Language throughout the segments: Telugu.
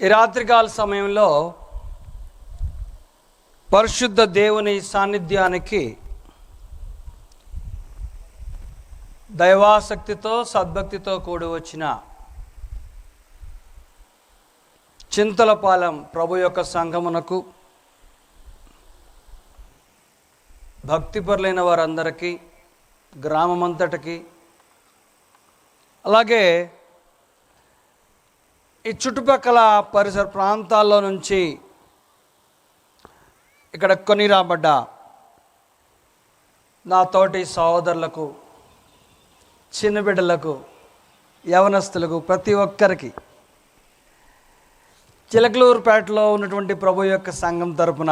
ఈ రాత్రికాల సమయంలో పరిశుద్ధ దేవుని సాన్నిధ్యానికి దైవాసక్తితో సద్భక్తితో కూడి వచ్చిన చింతలపాలెం ప్రభు యొక్క సంఘమునకు భక్తిపరులైన వారందరికీ గ్రామమంతటికి అలాగే ఈ చుట్టుపక్కల పరిసర ప్రాంతాల్లో నుంచి ఇక్కడ కొని రాబడ్డ నా తోటి సహోదరులకు, చిన్న బిడ్డలకు, యవనస్తులకు, ప్రతి ఒక్కరికి చిలకలూరుపేటలో ఉన్నటువంటి ప్రభు యొక్క సంఘం తరపున,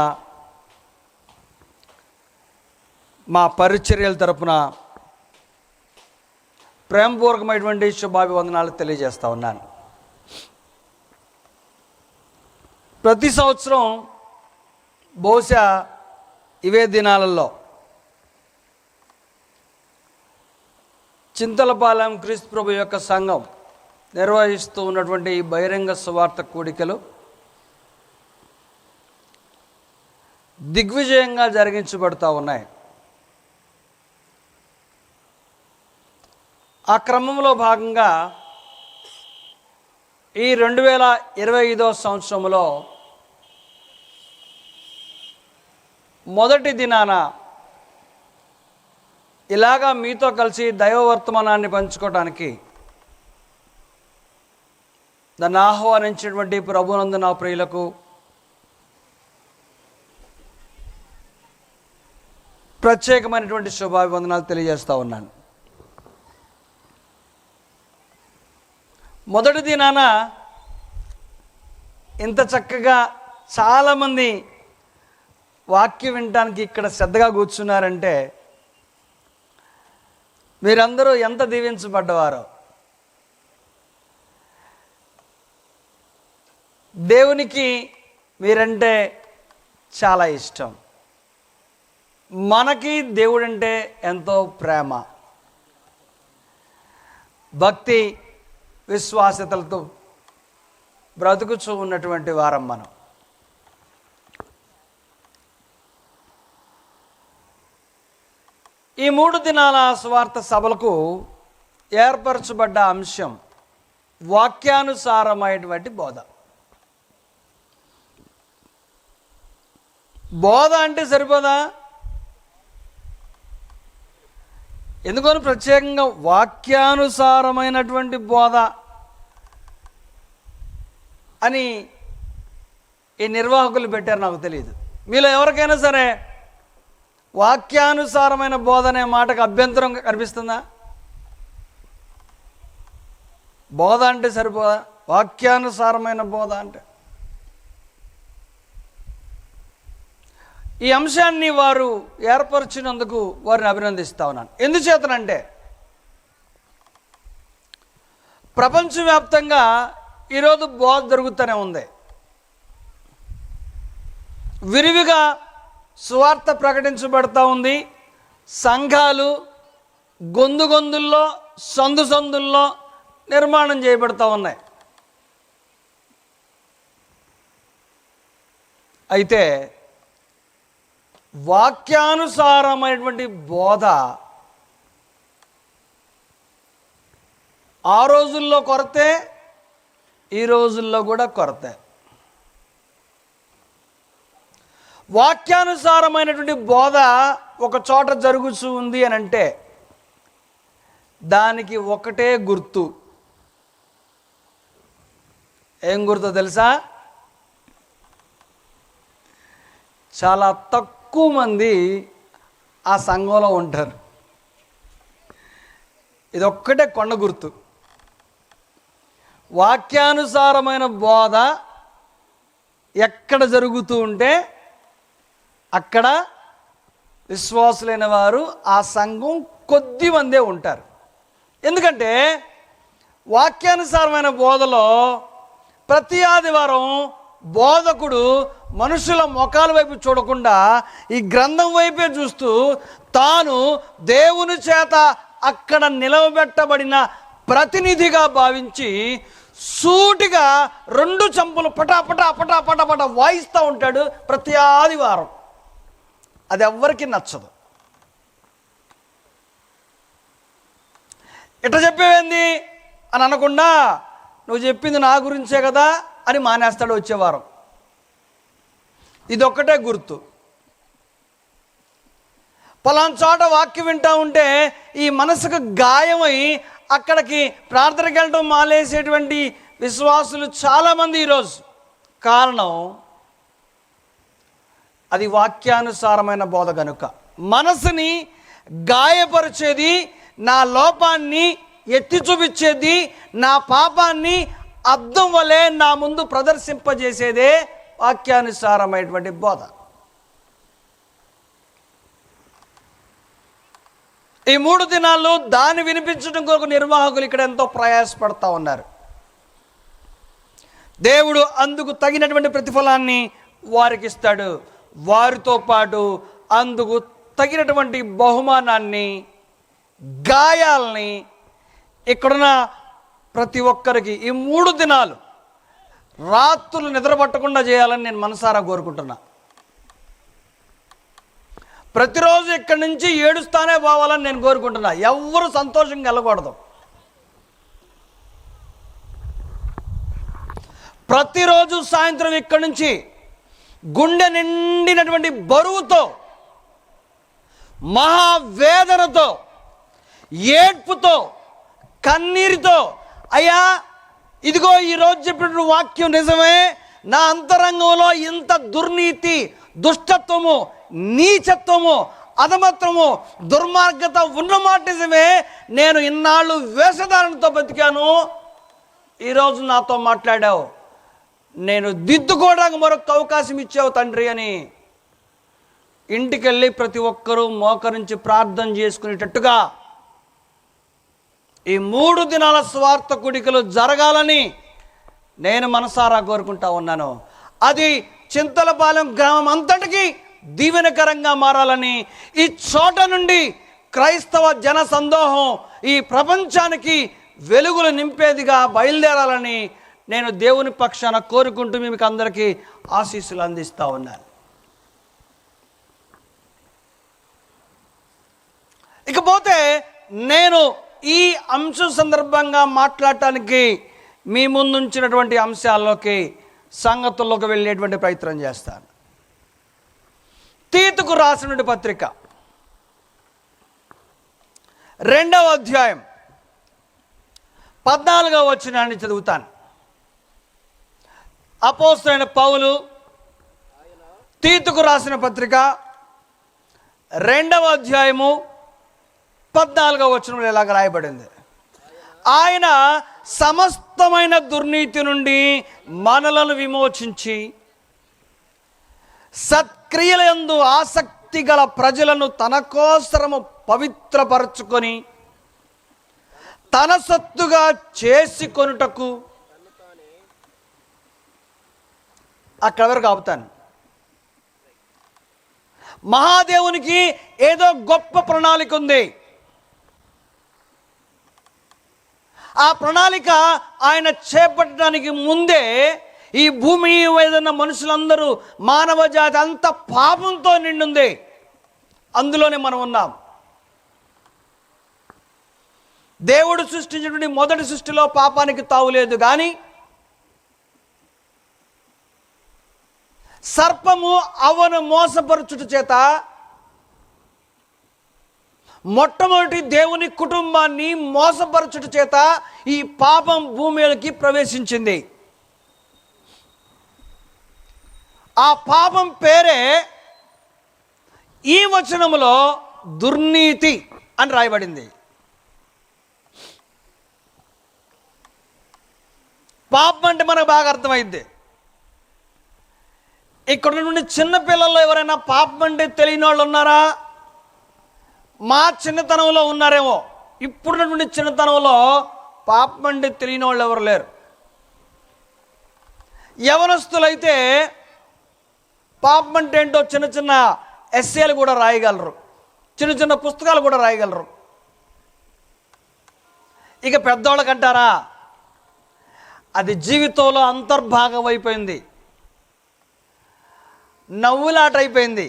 మా పరిచర్యల తరపున ప్రేమపూర్వకమైనటువంటి శుభాభివందనాలు తెలియజేస్తా ఉన్నాను. ప్రతి సంవత్సరం బహుశా ఇవే దినాలలో చింతలపాలెం క్రీస్తు ప్రభు యొక్క సంఘం నిర్వహిస్తూ ఉన్నటువంటి ఈ బహిరంగ సువార్త కూడికలు దిగ్విజయంగా జరిగించబడుతూ ఉన్నాయి. ఆ క్రమంలో భాగంగా ఈ 2025వ సంవత్సరంలో మొదటి దినాన ఇలాగా మీతో కలిసి దైవ వర్తమానాన్ని పంచుకోవడానికి నన్ను ఆహ్వానించినటువంటి ప్రభునందు నా ప్రియులకు, ప్రత్యేకమైనటువంటి శుభాభివందనాలు తెలియజేస్తూ ఉన్నాను. మొదటి దినాన ఇంత చక్కగా చాలామంది వాక్యం వినటానికి ఇక్కడ శ్రద్ధగా కూర్చున్నారంటే మీరందరూ ఎంత దీవించబడ్డవారో. దేవునికి మీరంటే చాలా ఇష్టం. మనకి దేవుడంటే ఎంతో ప్రేమ, భక్తి, విశ్వాసతలతో బ్రతుకుచూ ఉన్నటువంటి వారం మనం. ఈ 3 దినాల స్వార్థ సభలకు ఏర్పరచబడ్డ అంశం వాక్యానుసారమైనటువంటి బోధ. బోధ అంటే సరిపోదా? ఎందుకని ప్రత్యేకంగా వాక్యానుసారమైనటువంటి బోధ అని ఈ నిర్వాహకులు పెట్టారు? నాకు తెలియదు. మీలో ఎవరికైనా సరే వాక్యానుసారమైన బోధ అనే మాటకు అభ్యంతరం కనిపిస్తుందా? బోధ అంటే సరిపోదా? వాక్యానుసారమైన బోధ అంటే ఈ అంశాన్ని వారు ఏర్పరిచినందుకు వారిని అభినందిస్తా ఉన్నాను. ఎందుచేతనంటే ప్రపంచవ్యాప్తంగా ఈరోజు బోధ జరుగుతూనే ఉంది. విరివిగా సువార్త ప్రకటించబడుతూ ఉంది. సంఘాలు గొంతుల్లో, సందుల్లో నిర్మాణం చేయబడుతూ ఉన్నాయి. అయితే వాక్యానుసారమైనటువంటి బోధ ఆ రోజుల్లో కొరతే, ఈ రోజుల్లో కూడా కొరతే. వాక్యానుసారమైనటువంటి బోధ ఒక చోట జరుగుతూ ఉంది అని అంటే దానికి ఒకటే గుర్తు. ఏం గుర్తో తెలుసా? చాలా తక్కువ మంది ఆ సంఘంలో ఉంటారు. ఇదొక్కటే కొండ గుర్తు. వాక్యానుసారమైన బోధ ఎక్కడ జరుగుతూ ఉంటే అక్కడ విశ్వాసులైన వారు, ఆ సంఘం కొద్ది మందే ఉంటారు. ఎందుకంటే వాక్యానుసారమైన బోధలో ప్రతి ఆదివారం బోధకుడు మనుషుల ముఖాల వైపు చూడకుండా ఈ గ్రంథం వైపే చూస్తూ తాను దేవుని చేత అక్కడ నిలవబెట్టబడిన ప్రతినిధిగా భావించి సూటిగా 2 చంపులు పటా పటా పటా పటా పటా వాయిస్తూ ఉంటాడు ప్రతి ఆదివారం. అది ఎవ్వరికీ నచ్చదు. ఇట్లా చెప్పేవేంది అని అనకుండా, నువ్వు చెప్పింది నా గురించే కదా అని మానేస్తాడు వచ్చేవారం. ఇదొక్కటే గుర్తు. పలానా చోట వాక్యం వింటూ ఉంటే ఈ మనసుకు గాయమై అక్కడికి ప్రార్థనకి వెళ్ళడం మానేసేటువంటి విశ్వాసులు చాలామంది ఈరోజు. కారణం అది వాక్యానుసారమైన బోధ కనుక. మనసుని గాయపరిచేది, నా లోపాన్ని ఎత్తి చూపించేది, నా పాపాన్ని అద్దం వలె నా ముందు ప్రదర్శింపజేసేదే వాక్యానుసారమైనటువంటి బోధ. ఈ 3 దినాల్లో దాన్ని వినిపించడం కొరకు నిర్వాహకులు ఇక్కడ ఎంతో ప్రయాసపడతా ఉన్నారు. దేవుడు అందుకు తగినటువంటి ప్రతిఫలాన్ని వారికి ఇస్తాడు. వారితో పాటు అందుకు తగినటువంటి బహుమానాన్ని, గాయాల్ని ఇక్కడున్న ప్రతి ఒక్కరికి ఈ 3 దినాలు రాత్రులు నిద్రపట్టకుండా చేయాలని నేను మనసారా కోరుకుంటున్నా. ప్రతిరోజు ఇక్కడి నుంచి ఏడుస్తానే పోవాలని నేను కోరుకుంటున్నా. ఎవ్వరూ సంతోషంగా వెళ్ళకూడదు. ప్రతిరోజు సాయంత్రం ఇక్కడి నుంచి గుండె నిండినటువంటి బరువుతో, మహావేదనతో, ఏడ్పుతో, కన్నీరుతో, అయ్యా ఇదిగో ఈరోజు చెప్పిన వాక్యం నిజమే, నా అంతరంగంలో ఇంత దుర్నీతి, దుష్టత్వము, నీచత్వము, అధమత్వము, దుర్మార్గత ఉన్నమాట నిజమే, నేను ఇన్నాళ్ళు వేషధారణతో బతికాను, ఈరోజు నాతో మాట్లాడావు, నేను దిద్దుకోవడానికి మరొక అవకాశం ఇచ్చావు తండ్రి అని ఇంటికి వెళ్ళి ప్రతి ఒక్కరూ మోకరించి ప్రార్థన చేసుకునేటట్టుగా ఈ 3 దినాల స్వార్థ కూడికలు జరగాలని నేను మనసారా కోరుకుంటా ఉన్నాను. అది చింతలపాలెం గ్రామం అంతటికి దీవెనకరంగా మారాలని, ఈ చోట నుండి క్రైస్తవ జన సందోహం ఈ ప్రపంచానికి వెలుగులు నింపేదిగా బయలుదేరాలని నేను దేవుని పక్షాన కోరుకుంటూ మీకు అందరికీ ఆశీస్సులు అందిస్తూ ఉన్నాను. ఇకపోతే నేను ఈ అంశం సందర్భంగా మాట్లాడటానికి మీ ముందుంచినటువంటి అంశాల్లోకి, సంగతుల్లోకి వెళ్ళేటువంటి ప్రయత్నం చేస్తాను. తీతుకు రాసినటువంటి పత్రిక 2వ అధ్యాయం 14వ వచనాన్ని చదువుతాను. అపోస్తలుడైన పౌలు తీతుకు రాసిన పత్రిక 2వ అధ్యాయము 14వ వచనంలో ఇలాగ రాయబడింది. ఆయన సమస్తమైన దుర్నీతి నుండి మనలను విమోచించి సత్క్రియలందు ఆసక్తి గల ప్రజలను తన కోసరము పవిత్రపరచుకొని తన సొత్తుగా చేసుకొనుటకు, అక్కడ వరకు ఆపుతాను. మహాదేవునికి ఏదో గొప్ప ప్రణాళిక ఉంది. ఆ ప్రణాళిక ఆయన చేపట్టడానికి ముందే ఈ భూమి ఏదైనా మనుషులందరూ, మానవ జాతి అంతా పాపంతో నిండుంది. అందులోనే మనం ఉన్నాం. దేవుడు సృష్టించినటువంటి మొదటి సృష్టిలో పాపానికి తావులేదు. కానీ సర్పము అవను మోసపరచుట చేత మొట్టమొదటి దేవుని కుటుంబాన్ని మోసపరచుట చేత ఈ పాపం భూమిలోకి ప్రవేశించింది. ఆ పాపం పేరే ఈ వచనములో దుర్నీతి అని రాయబడింది. పాపం అంటే మనకు బాగా అర్థమైంది. ఇక్కడ నుండి చిన్నపిల్లల్లో ఎవరైనా పాపం అంటే తెలియని వాళ్ళు ఉన్నారా? మా చిన్నతనంలో ఉన్నారేమో. ఇప్పుడున్నటువంటి చిన్నతనంలో పాపం అంటే తెలియని వాళ్ళు ఎవరు లేరు. యవనస్తులైతే పాపం అంటే ఏంటో చిన్న చిన్న ఎస్సేలు కూడా రాయగలరు, చిన్న చిన్న పుస్తకాలు కూడా రాయగలరు. ఇక పెద్దవాళ్ళకంటారా, అది జీవితంలో అంతర్భాగం అయిపోయింది, నవ్వులాట అయిపోయింది,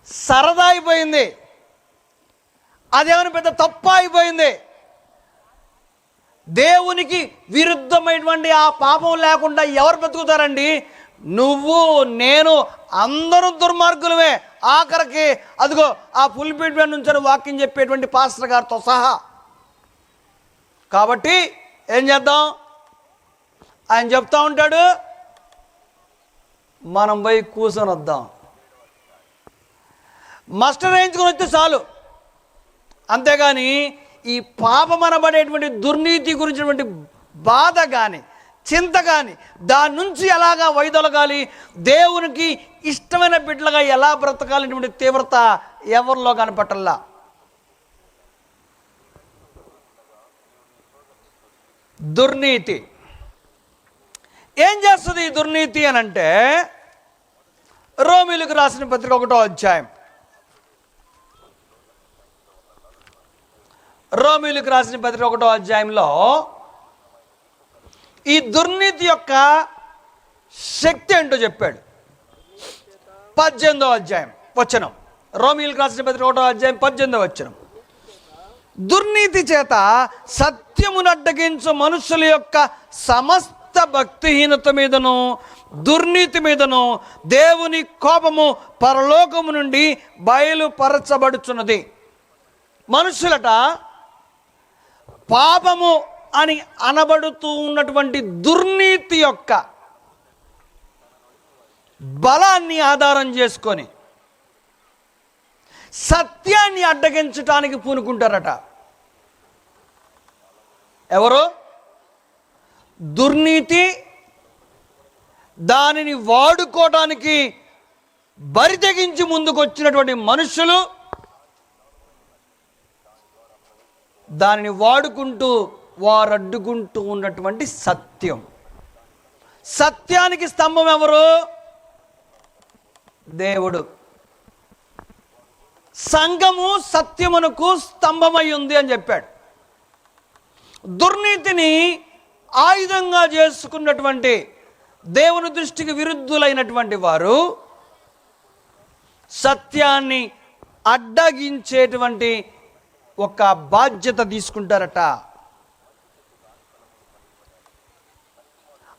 సరదా అయిపోయింది, అదేమైనా పెద్ద తప్పు అయిపోయింది. దేవునికి విరుద్ధమైనటువంటి ఆ పాపం లేకుండా ఎవరు బ్రతుకుతారండి? నువ్వు, నేను, అందరూ దుర్మార్గులమే. ఆఖరికి అదిగో ఆ పులిపీట నుంచి వాక్యం చెప్పేటువంటి పాస్టర్ గారితో సహా. కాబట్టి ఏం చేద్దాం? ఆయన చెప్తా ఉంటాడు, మనం పోయి కూర్చొని వద్దాం, మస్టర్ వేయించుకొని వస్తే చాలు. అంతేగాని ఈ పాపం అనబడేటువంటి దుర్నీతి గురించినటువంటి బాధ కానీ, చింత కానీ, దాని నుంచి ఎలాగా వైదొలగాలి, దేవునికి ఇష్టమైన బిడ్డలుగా ఎలా బ్రతకాలనేటువంటి తీవ్రత ఎవరిలో కనపట్టల్లా. దుర్నీతి ఏం చేస్తుంది? ఈ దుర్నీతి అని అంటే రోమీయులకు రాసిన పత్రిక 1వ అధ్యాయం, రోమీయులకు రాసిన పత్రిక 1వ అధ్యాయంలో ఈ దుర్నీతి యొక్క శక్తి ఏంటో చెప్పాడు. 18వ అధ్యాయం వచనం, రోమీయులకు రాసిన పత్రిక 1వ అధ్యాయం 18వ వచనం. దుర్నీతి చేత సత్యమును అడ్డగించు మనుషుల యొక్క సమస్త భక్తిహీనత మీదను దుర్నీతి మీదను దేవుని కోపము పరలోకము నుండి బయలుపరచబడుచున్నది. మనుషులట పాపము అని అనబడుతూ ఉన్నటువంటి దుర్నీతి యొక్క బలాన్ని ఆధారం చేసుకొని సత్యాన్ని అడ్డగించటానికి పూనుకుంటారట. ఎవరు? దుర్నీతి దానిని వాడుకోవడానికి బరి తెగించి ముందుకు వచ్చినటువంటి మనుషులు దానిని వాడుకుంటూ వారు అడ్డుకుంటూ ఉన్నటువంటి సత్యం. సత్యానికి స్తంభం ఎవరు? దేవుడు. సంఘము సత్యమునకు స్తంభమై ఉంది అని చెప్పాడు. దుర్నీతిని ఆయుధంగా చేసుకున్నటువంటి దేవుని దృష్టికి విరుద్ధులైనటువంటి వారు సత్యాన్ని అడ్డగించేటువంటి ఒక బాధ్యత తీసుకుంటారట.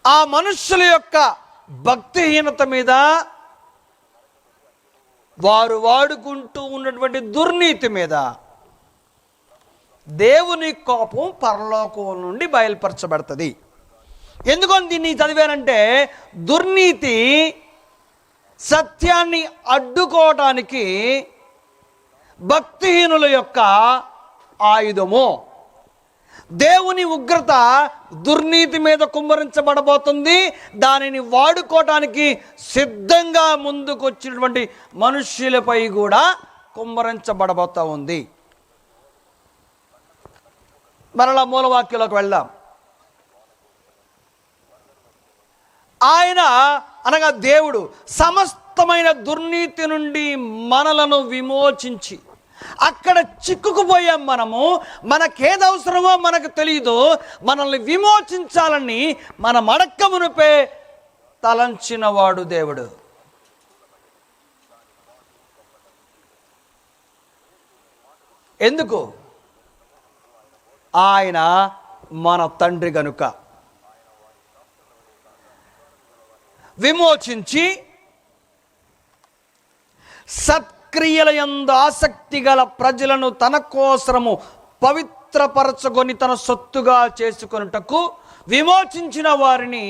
ఆ మనుష్యుల యొక్క భక్తిహీనత మీద, వారు వాడుకుంటూ ఉన్నటువంటి దుర్నీతి మీద దేవుని కోపం పరలోకం నుండి బయలుపరచబడుతుంది. ఎందుకని దీన్ని చదివానంటే, దుర్నీతి సత్యాన్ని అడ్డుకోవటానికి భక్తిహీనుల యొక్క ఆయుధము. దేవుని ఉగ్రత దుర్నీతి మీద కుమ్మరించబడబోతుంది. దానిని వాడుకోవటానికి సిద్ధంగా ముందుకు వచ్చినటువంటి మనుష్యులపై కూడా కుమ్మరించబడబోతూ ఉంది. మరలా మూలవాక్యంలోకి వెళ్దాం. ఆయన అనగా దేవుడు సమస్తమైన దుర్నీతి నుండి మనలను విమోచించి, అక్కడ చిక్కుకుపోయాం మనము, మనకేదవసరమో మనకు తెలియదు, మనల్ని విమోచించాలని మన మడక్కమునుపే తలంచినవాడు దేవుడు. ఎందుకు? ఆయన మన తండ్రి గనుక. విమోచించి సత్క్రియల యందు ఆసక్తి గల ప్రజలను తన కోసము పవిత్రపరచుకొని తన సొత్తుగా చేసుకొనుటకు విమోచించిన వారిని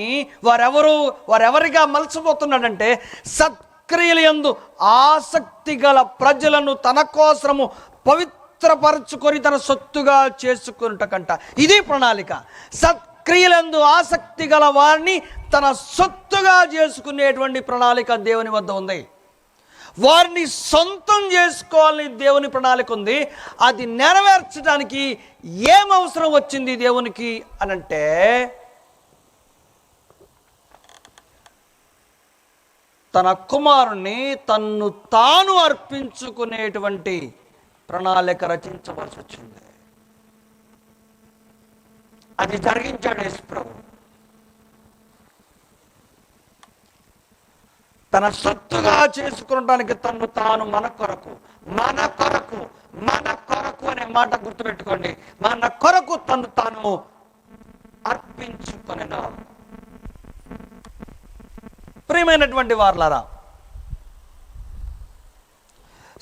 వారెవరిగా మలచబోతున్నాడంటే, సత్క్రియల యందు ఆసక్తి గల ప్రజలను తన కోసము పవిత్రపరచుకొని తన సొత్తుగా చేసుకొనుటకంట. ఇది ప్రణాళిక. సత్క్రియలందు ఆసక్తి గల వారిని తన సొత్తుగా చేసుకునేటువంటి ప్రణాళిక దేవుని వద్ద ఉంది. వారిని సొంతం చేసుకోవాలని దేవుని ప్రణాళిక ఉంది. అది నెరవేర్చడానికి ఏం అవసరం వచ్చింది దేవునికి అనంటే, తన కుమారుణ్ణి తన్ను తాను అర్పించుకునేటువంటి ప్రణాళిక రచించవలసి వచ్చింది. అది జరిగించాడు యేసు ప్రభు. తన సొత్తుగా చేసుకునడానికి తను తాను మన కొరకు అనే మాట గుర్తుపెట్టుకోండి. మన కొరకు తను తాను అర్పించుకొనెను. ప్రియమైనటువంటి వారలారా,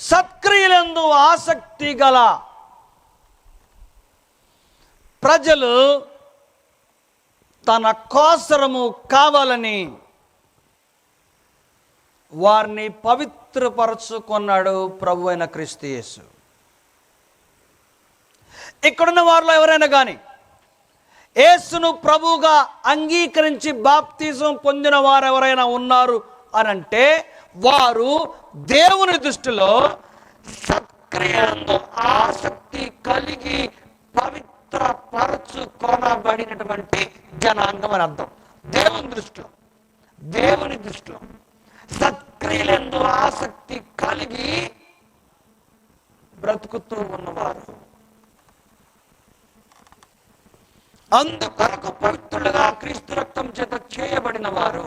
సత్క్రియలందు ఆసక్తి గల ప్రజలు తన కోసరము కావాలని వారిని పవిత్రపరచుకున్నాడు ప్రభు అయిన క్రీస్తు యేసు. ఇక్కడున్న వారిలో ఎవరైనా కానీ యేసును ప్రభువుగా అంగీకరించి బాప్తిజం పొందిన వారు ఎవరైనా ఉన్నారు అనంటే వారు దేవుని దృష్టిలో సత్క్రియలందు ఆసక్తి కలిగి పవిత్రపరచుకొనబడినటువంటి జనాంగం అని అర్థం. దేవుని దృష్టిలో సత్క్రియలందు ఆసక్తి కలిగి బ్రతుకుతూ ఉన్నవారు, అందుకొరకు పవిత్రులుగా క్రీస్తు రక్తం చేత చేయబడిన వారు.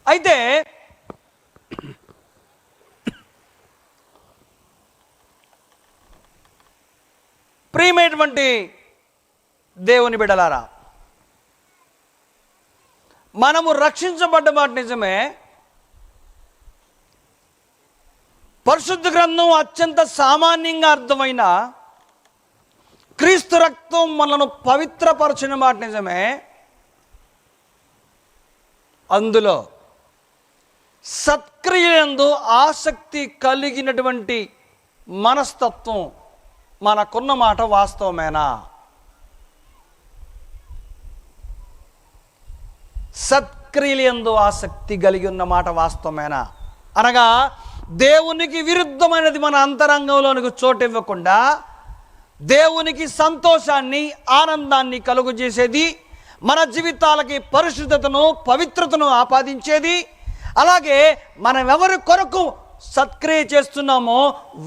అయితే ప్రియమైనటువంటి దేవుని బిడ్డలారా, మనము రక్షించబడ్డ మాట నిజమే. పరిశుద్ధ గ్రంథం అత్యంత సామాన్యంగా అర్థమైన క్రీస్తు రక్తం మనను పవిత్రపరచిన మాట నిజమే. అందులో సత్క్రియలందు ఆసక్తి కలిగినటువంటి మనస్తత్వం మనకున్న మాట వాస్తవమేనా? సత్క్రియలందు ఆసక్తి కలిగి ఉన్న మాట వాస్తవమేనా? అనగా దేవునికి విరుద్ధమైనది మన అంతరంగంలోనికి చోటు ఇవ్వకుండా దేవునికి సంతోషాన్ని, ఆనందాన్ని కలుగజేసేది, మన జీవితాలకి పరిశుద్ధతను, పవిత్రతను ఆపాదించేది, అలాగే మనం ఎవరి కొరకు సత్క్రియ చేస్తున్నామో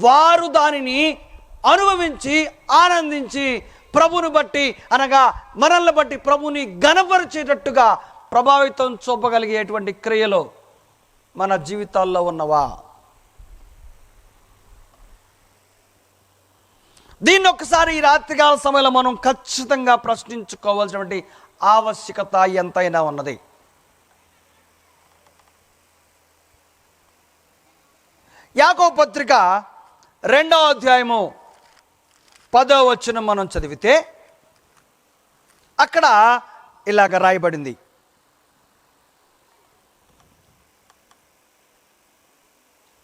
వారు దానిని అనుభవించి ఆనందించి ప్రభుని బట్టి అనగా మనల్ని బట్టి ప్రభుని ఘనపరిచేటట్టుగా ప్రభావితం చూపగలిగేటువంటి క్రియలు మన జీవితాల్లో ఉన్నవా? దీన్ని ఒక్కసారి ఈ రాత్రికాల సమయంలో మనం ఖచ్చితంగా ప్రశ్నించుకోవాల్సినటువంటి ఆవశ్యకత ఎంతైనా ఉన్నది. యాకోబు పత్రిక 2వ అధ్యాయము 10వ వచనం మనం చదివితే అక్కడ ఇలాగ రాయబడింది.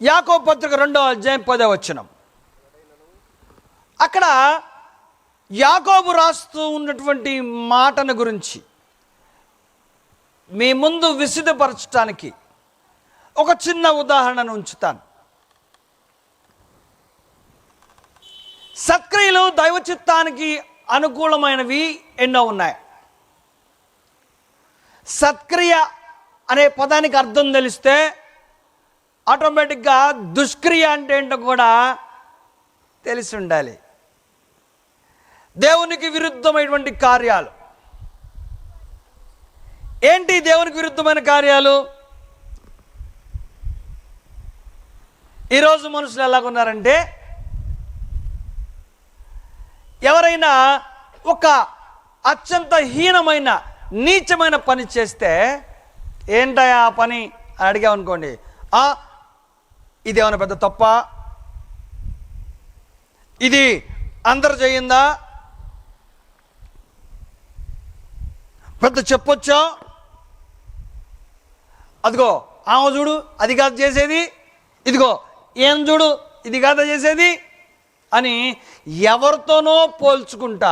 యాకోబు పత్రిక 2వ అధ్యాయం 10వ వచనం. అక్కడ యాకోబు రాస్తూ ఉన్నటువంటి మాటను గురించి మీ ముందు విశదపరచడానికి ఒక చిన్న ఉదాహరణను ఉంచుతాను. సత్క్రియలు దైవ చిత్తానికి అనుకూలమైనవి ఎన్నో ఉన్నాయి. సత్క్రియ అనే పదానికి అర్థం తెలిస్తే ఆటోమేటిక్గా దుష్క్రియ అంటే ఏంటో కూడా తెలిసి ఉండాలి. దేవునికి విరుద్ధమైనటువంటి కార్యాలు ఏంటి? దేవునికి విరుద్ధమైన కార్యాలు ఈరోజు మనుషులు ఎలాగున్నారంటే, ఎవరైనా ఒక అత్యంత హీనమైన నీచమైన పని చేస్తే ఏంటయా ఆ పని అని అడిగామనుకోండి, ఇదేమైనా పెద్ద తప్ప, ఇది అందరు చేయిందా, పెద్ద చెప్పొచ్చా, అదిగో ఆమె చూడు అది కాదు చేసేది, ఇదిగో ఏం చూడు ఇది కాదు చేసేది అని ఎవరితోనో పోల్చుకుంటా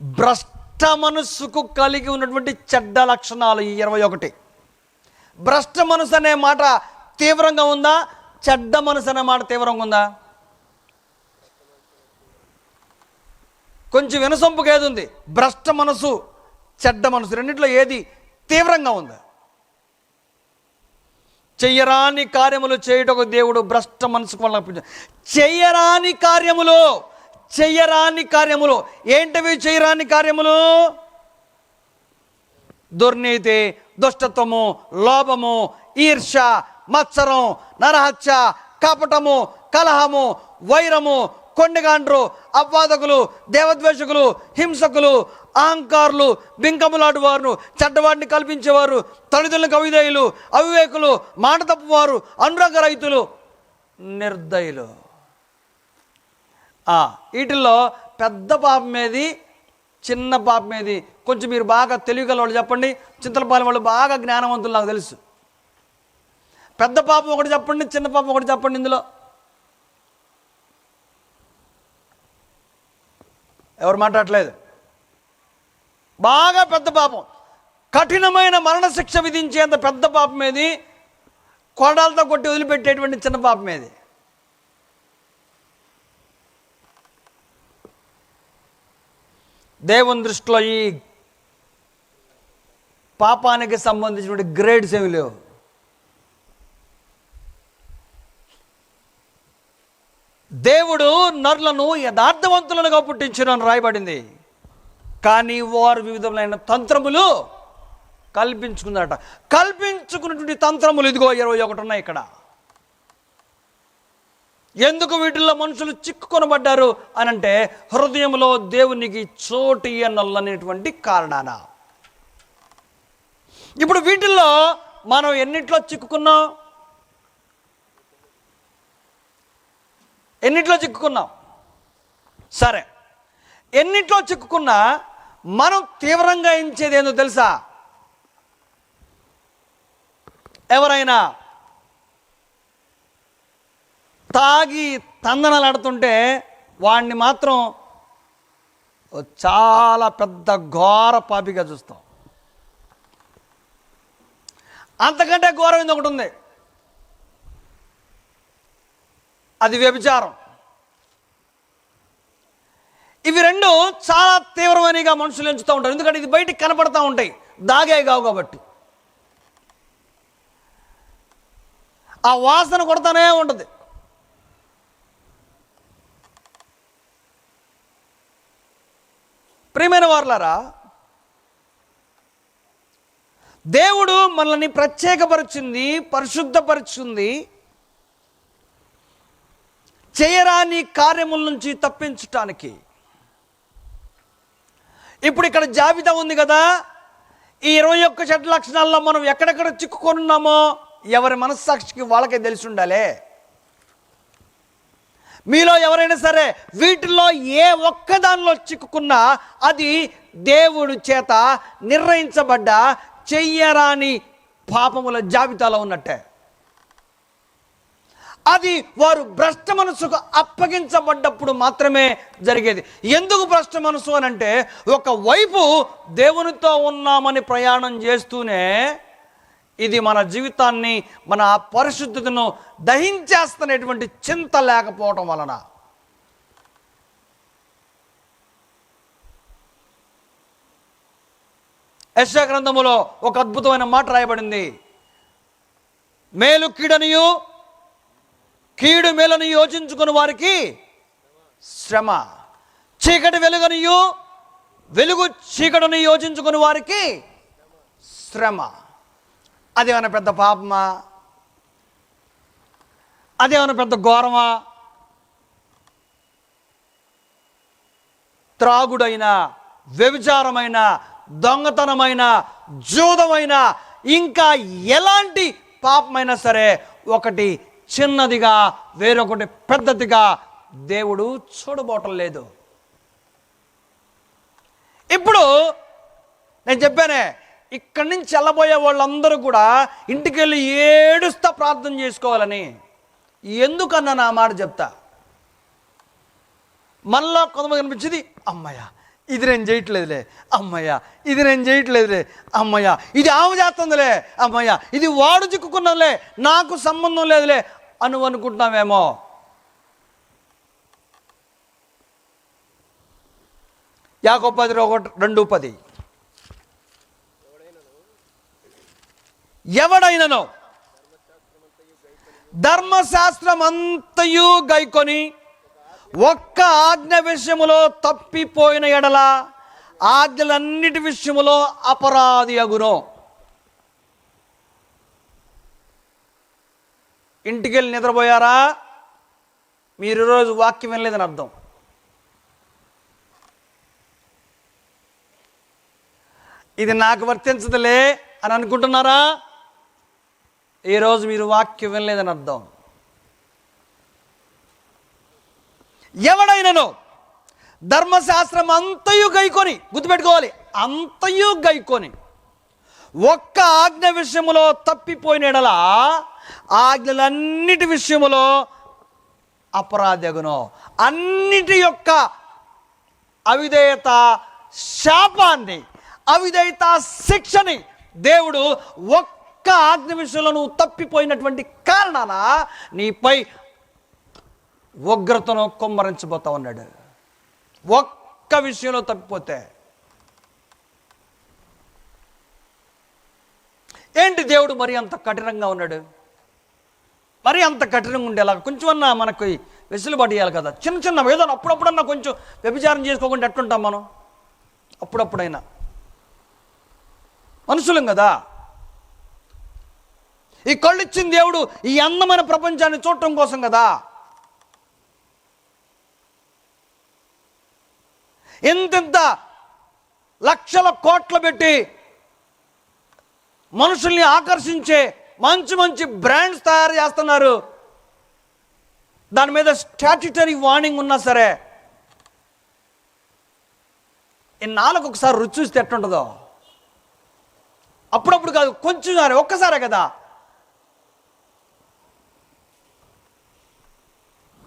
భ్రష్ట మనస్సుకు కలిగి ఉన్నటువంటి చెడ్డ లక్షణాలు ఈ 21. భ్రష్ట మనసు అనే మాట తీవ్రంగా ఉందా, చెడ్డ మనసు అనే మాట తీవ్రంగా ఉందా? కొంచెం వినసొంపుగా ఏది ఉంది? భ్రష్ట మనసు, చెడ్డ మనసు, రెండింటిలో ఏది తీవ్రంగా ఉందా? చెయ్యరాని కార్యములు చేయుటకు దేవుడు భ్రష్ట మనసుకు వల్ల చెయ్యరాని కార్యములు ఏంటవి? చెయ్యరాని కార్యములు దుర్నీతి, దుష్టత్వము, లోభము, ఈర్ష, మత్సరం, నరహత్య, కపటము, కలహము, వైరము, కొండగాండ్రు, అపవాదకులు, దేవద్వేషకులు, హింసకులు, అహంకారులు, బింకములాడు వారు, చెడ్డవాడిని కల్పించేవారు, తల్లిదండ్రులకు అవిధేయులు, అవివేకులు, మాట తప్పువారు, అనురాగ రైతులు, నిర్దయులు. వీటిల్లో పెద్ద పాపం ఏది, చిన్న పాపం ఏది? కొంచెం మీరు బాగా తెలివిగల వాళ్ళు చెప్పండి. చింతలపాలెం వాళ్ళు బాగా జ్ఞానవంతులు నాకు తెలుసు. పెద్ద పాపం ఒకటి చెప్పండి, చిన్న పాపం ఒకటి చెప్పండి. ఇందులో ఎవరు మాట్లాడలేదు? బాగా పెద్ద పాపం, కఠినమైన మరణశిక్ష విధించేంత పెద్ద పాపం ఏది? కొడాలతో కొట్టి వదిలిపెట్టేటువంటి చిన్న పాపం ఏది? దేవుని దృష్టిలో ఈ పాపానికి సంబంధించినటువంటి గ్రేడ్స్ ఏమి లేవు. దేవుడు నరులను యథార్థవంతులుగా పుట్టించును అని రాయబడింది. కానీ వారు వివిధమైన తంత్రములు కల్పించుకున్నారట. కల్పించుకున్నటువంటి తంత్రములు ఇదిగో 21 ఉన్నాయి ఇక్కడ. ఎందుకు వీటిల్లో మనుషులు చిక్కుకొనబడ్డారు అనంటే హృదయంలో దేవునికి చోటు ఇయ్యనల్లనేటువంటి కారణాన. ఇప్పుడు వీటిల్లో మనం ఎన్నిట్లో చిక్కుకున్నాం? సరే, ఎన్నిట్లో చిక్కుకున్నా మనం తీవ్రంగా ఎంచేది ఏందో తెలుసా? ఎవరైనా తాగి తందనలాడుతుంటే వాడిని మాత్రం చాలా పెద్ద ఘోర పాపిగా చూస్తాం. అంతకంటే ఘోరమైంది ఒకటి ఉంది, అది వ్యభిచారం. ఇవి రెండు చాలా తీవ్రమైనగా మనుషులు ఎంచుతూ ఉంటారు. ఎందుకంటే ఇది బయటికి కనపడతా ఉంటాయి, దాగాయి కావు కాబట్టి. ఆ వాసన కొడతానే ఉంటుంది. ప్రియమైన వారలారా, దేవుడు మనల్ని ప్రత్యేకపరిచింది, పరిశుద్ధపరిచింది చేయరాని కార్యముల నుంచి తప్పించటానికి. ఇప్పుడు ఇక్కడ జాబితా ఉంది కదా, ఈ 21 చెడ్డ లక్షణాల్లో మనం ఎక్కడెక్కడ చిక్కుకొనున్నామో ఎవరి మనస్సాక్షికి వాళ్ళకే తెలిసి ఉండాలి. మీలో ఎవరైనా సరే వీటిల్లో ఏ ఒక్కదానిలో చిక్కుకున్నా అది దేవుడి చేత నిర్ణయించబడ్డ చెయ్యరాని పాపముల జాబితాలో ఉన్నట్టే. అది వారు భ్రష్ట మనసుకు అప్పగించబడ్డప్పుడు మాత్రమే జరిగేది. ఎందుకు భ్రష్ట మనసు అని అంటే, ఒకవైపు దేవునితో ఉన్నామని ప్రయాణం చేస్తూనే ఇది మన జీవితాన్ని, మన పరిశుద్ధతను దహించేస్తున్నటువంటి చింత లేకపోవటం వలన. యెషయా గ్రంథములో ఒక అద్భుతమైన మాట రాయబడింది. మేలు కీడనియు, కీడు మేలని యోచించుకుని వారికి శ్రమ. చీకటి వెలుగనియు, వెలుగు చీకటిని యోచించుకుని వారికి శ్రమ. అదేమైనా పెద్ద పాపమా? అదేమైనా పెద్ద ఘోరమా? త్రాగుడైన, వ్యభిచారమైన, దొంగతనమైన, జూదమైన, ఇంకా ఎలాంటి పాపమైనా సరే ఒకటి చిన్నదిగా వేరొకటి పెద్దదిగా దేవుడు చూడబోటం లేదు. ఇప్పుడు నేను చెప్పానే, ఇక్కడి నుంచి వెళ్ళబోయే వాళ్ళందరూ కూడా ఇంటికి వెళ్ళి ఏడుస్తా ప్రార్థన చేసుకోవాలని. ఎందుకన్నా నా మాట చెప్తా. మనలో కొంతమంది అనిపించింది, అమ్మయ్య ఇది నేను చేయట్లేదులే అమ్మయ్య, ఇది నేను చేయట్లేదులే అమ్మయ్య, ఇది ఆమె చేస్తుందిలే అమ్మయ్య, ఇది వాడు చిక్కుకున్నదిలే నాకు సంబంధం లేదులే అనుకుంటున్నామేమో. యాకోబు 10:2-10 ఎవడైనను ధర్మశాస్త్రమంతయు గైకొని ఒక్క ఆజ్ఞ విషయములో తప్పిపోయిన ఎడల ఆజ్ఞలన్నిటి విషయములో అపరాధి అగును. ఇంటికి వెళ్ళి నిద్రపోయారా? మీరు ఈరోజు వాక్యం వినలేదని అర్థం. ఇది నాకు వర్తించదులే అని అనుకుంటున్నారా? ఈరోజు మీరు వాక్యం వినలేదని అర్థం. ఎవడైనను ధర్మశాస్త్రం అంతయు గైకొని, గుర్తుపెట్టుకోవాలి, అంతయు గైకొని ఒక్క ఆజ్ఞ విషయములో తప్పిపోయిన ఎడల ఆజ్ఞలన్నిటి విషయములో అపరాధగును. అన్నిటి యొక్క అవిధేయత శాపాన్ని, అవిధేయత శిక్షని దేవుడు ఒక్క ఆజ్ఞ విషయంలో నువ్వు తప్పిపోయినటువంటి కారణాన నీపై ఉగ్రతను కుమ్మరించబోతా ఉన్నాడు. ఒక్క విషయంలో తప్పిపోతే ఏంటి దేవుడు మరి అంత కఠినంగా ఉన్నాడు? మరి అంత కఠినంగా ఉండేలాగా కొంచెమన్నా మనకు వెసులుబాటు ఇవ్వాలి కదా. చిన్న చిన్న ఏదో అప్పుడప్పుడన్నా కొంచెం వ్యభిచారం చేసుకోకుండా ఎట్టుంటాం మనం? అప్పుడప్పుడైనా మనుషులం కదా. ఈ కళ్ళు ఇచ్చిన దేవుడు ఈ అందమైన ప్రపంచాన్ని చూడటం కోసం కదా. ఎంతెంత లక్షల కోట్లు పెట్టి మనుషుల్ని ఆకర్షించే మంచి మంచి బ్రాండ్స్ తయారు చేస్తున్నారు. దాని మీద స్టాట్యుటరీ వార్నింగ్ ఉన్నా సరే ఇన్నాళ్ళకు ఒకసారి రుచి చూస్తే ఎట్టుంటుందో. అప్పుడప్పుడు కాదు, కొంచెం సారి, ఒక్కసారే కదా.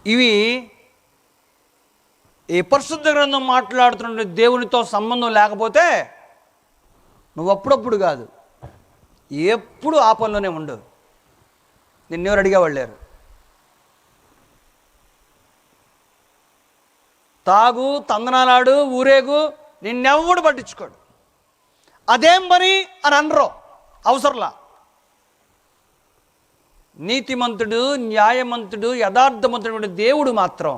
ఇవి ఈ పరిశుద్ధ గ్రంథం మాట్లాడుతున్న దేవునితో సంబంధం లేకపోతే నువ్వు అప్పుడప్పుడు కాదు, ఎప్పుడు ఆ పనిలోనే ఉండు. నిన్నెవరు అడిగేవాళ్ళు లేరు. తాగు, తందనాలాడు, ఊరేగు, నిన్నెవ్వడు పట్టించుకోడు. అదేం పని అని అనరు, అవసరంలా. నీతిమంతుడు, న్యాయమంతుడు, యథార్థమంతుడు దేవుడు మాత్రం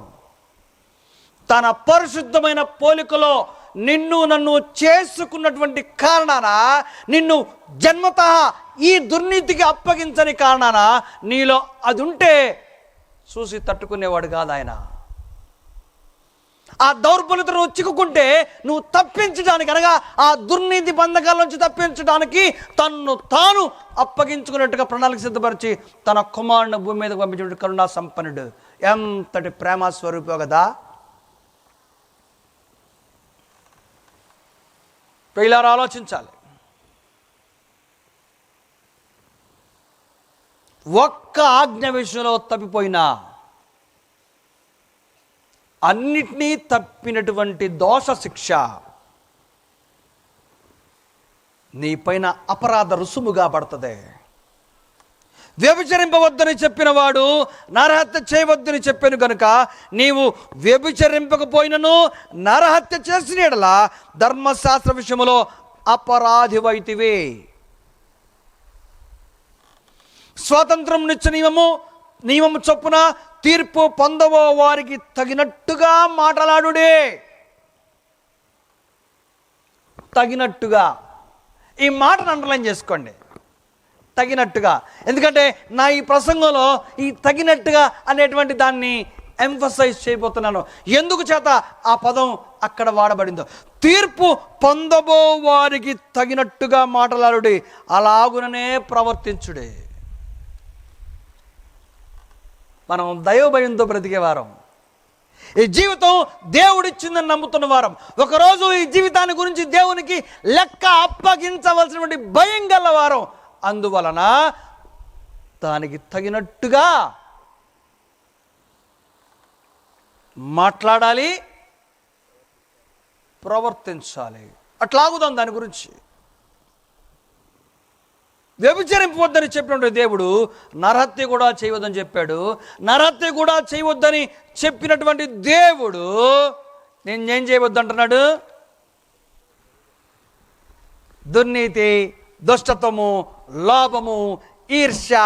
తన పరిశుద్ధమైన పోలికలో నిన్ను నన్ను చేసుకున్నటువంటి కారణాన, నిన్ను జన్మతః ఈ దుర్నీతికి అప్పగించని కారణాన నీలో అది ఉంటే చూసి తట్టుకునేవాడు కాదు ఆయన. ఆ దౌర్బల్యతను చిక్కుకుంటే నువ్వు తప్పించడానికి, అనగా ఆ దుర్నీతి బంధకాల నుంచి తప్పించడానికి తన్ను తాను అప్పగించుకున్నట్టుగా ప్రణాళిక సిద్ధపరిచి తన కుమారుని భూమి మీదకు పంపించిన కరుణా సంపన్నుడు. ఎంతటి ప్రేమ స్వరూపో కదా. ప్రియులారా, ఆలోచించాలి. ఒక్క ఆజ్ఞ విషయంలో తప్పిపోయినా అన్నిటినీ తప్పినటువంటి దోష శిక్ష నీపైన అపరాధ రుసుముగా పడుతుంది. వ్యభిచరింపవద్దని చెప్పిన వాడు నరహత్య చేయవద్దని చెప్పాను కనుక నీవు వ్యభిచరింపకపోయినను నరహత్య చేసిన యెడల ధర్మశాస్త్ర విషయములో అపరాధివైతివి. స్వాతంత్రం నిత్య నియమము చొప్పున తీర్పు పొందవో వారికి తగినట్టుగా మాట్లాడుడే. తగినట్టుగా, ఈ మాటను అండర్లైన్ చేసుకోండి. తగినట్టుగా. ఎందుకంటే నా ఈ ప్రసంగంలో ఈ తగినట్టుగా అనేటువంటి దాన్ని ఎంఫసైజ్ చేయబోతున్నాను. ఎందుకు చేత ఆ పదం అక్కడ వాడబడిందో. తీర్పు పొందబో వారికి తగినట్టుగా మాట్లాడుడి, అలాగుననే ప్రవర్తించుడే. మనం దైవభయంతో బ్రతికే వారం. ఈ జీవితం దేవుడిచ్చిందని నమ్ముతున్న వారం. ఒకరోజు ఈ జీవితాన్ని గురించి దేవునికి లెక్క అప్పగించవలసినటువంటి భయం గల వారం. అందువలన దానికి తగినట్టుగా మాట్లాడాలి, ప్రవర్తించాలి. అట్లాగుదాం దాని గురించి. వ్యభిచరింపవద్దని చెప్పినటువంటి దేవుడు నరహత్య కూడా చేయవద్దని చెప్పాడు. నరహత్య కూడా చేయవద్దని చెప్పినటువంటి దేవుడు నేనేం చేయవద్దు అంటున్నాడు? దుర్నీతి, దుష్టత్వము, లోభము, ఈర్ష్య,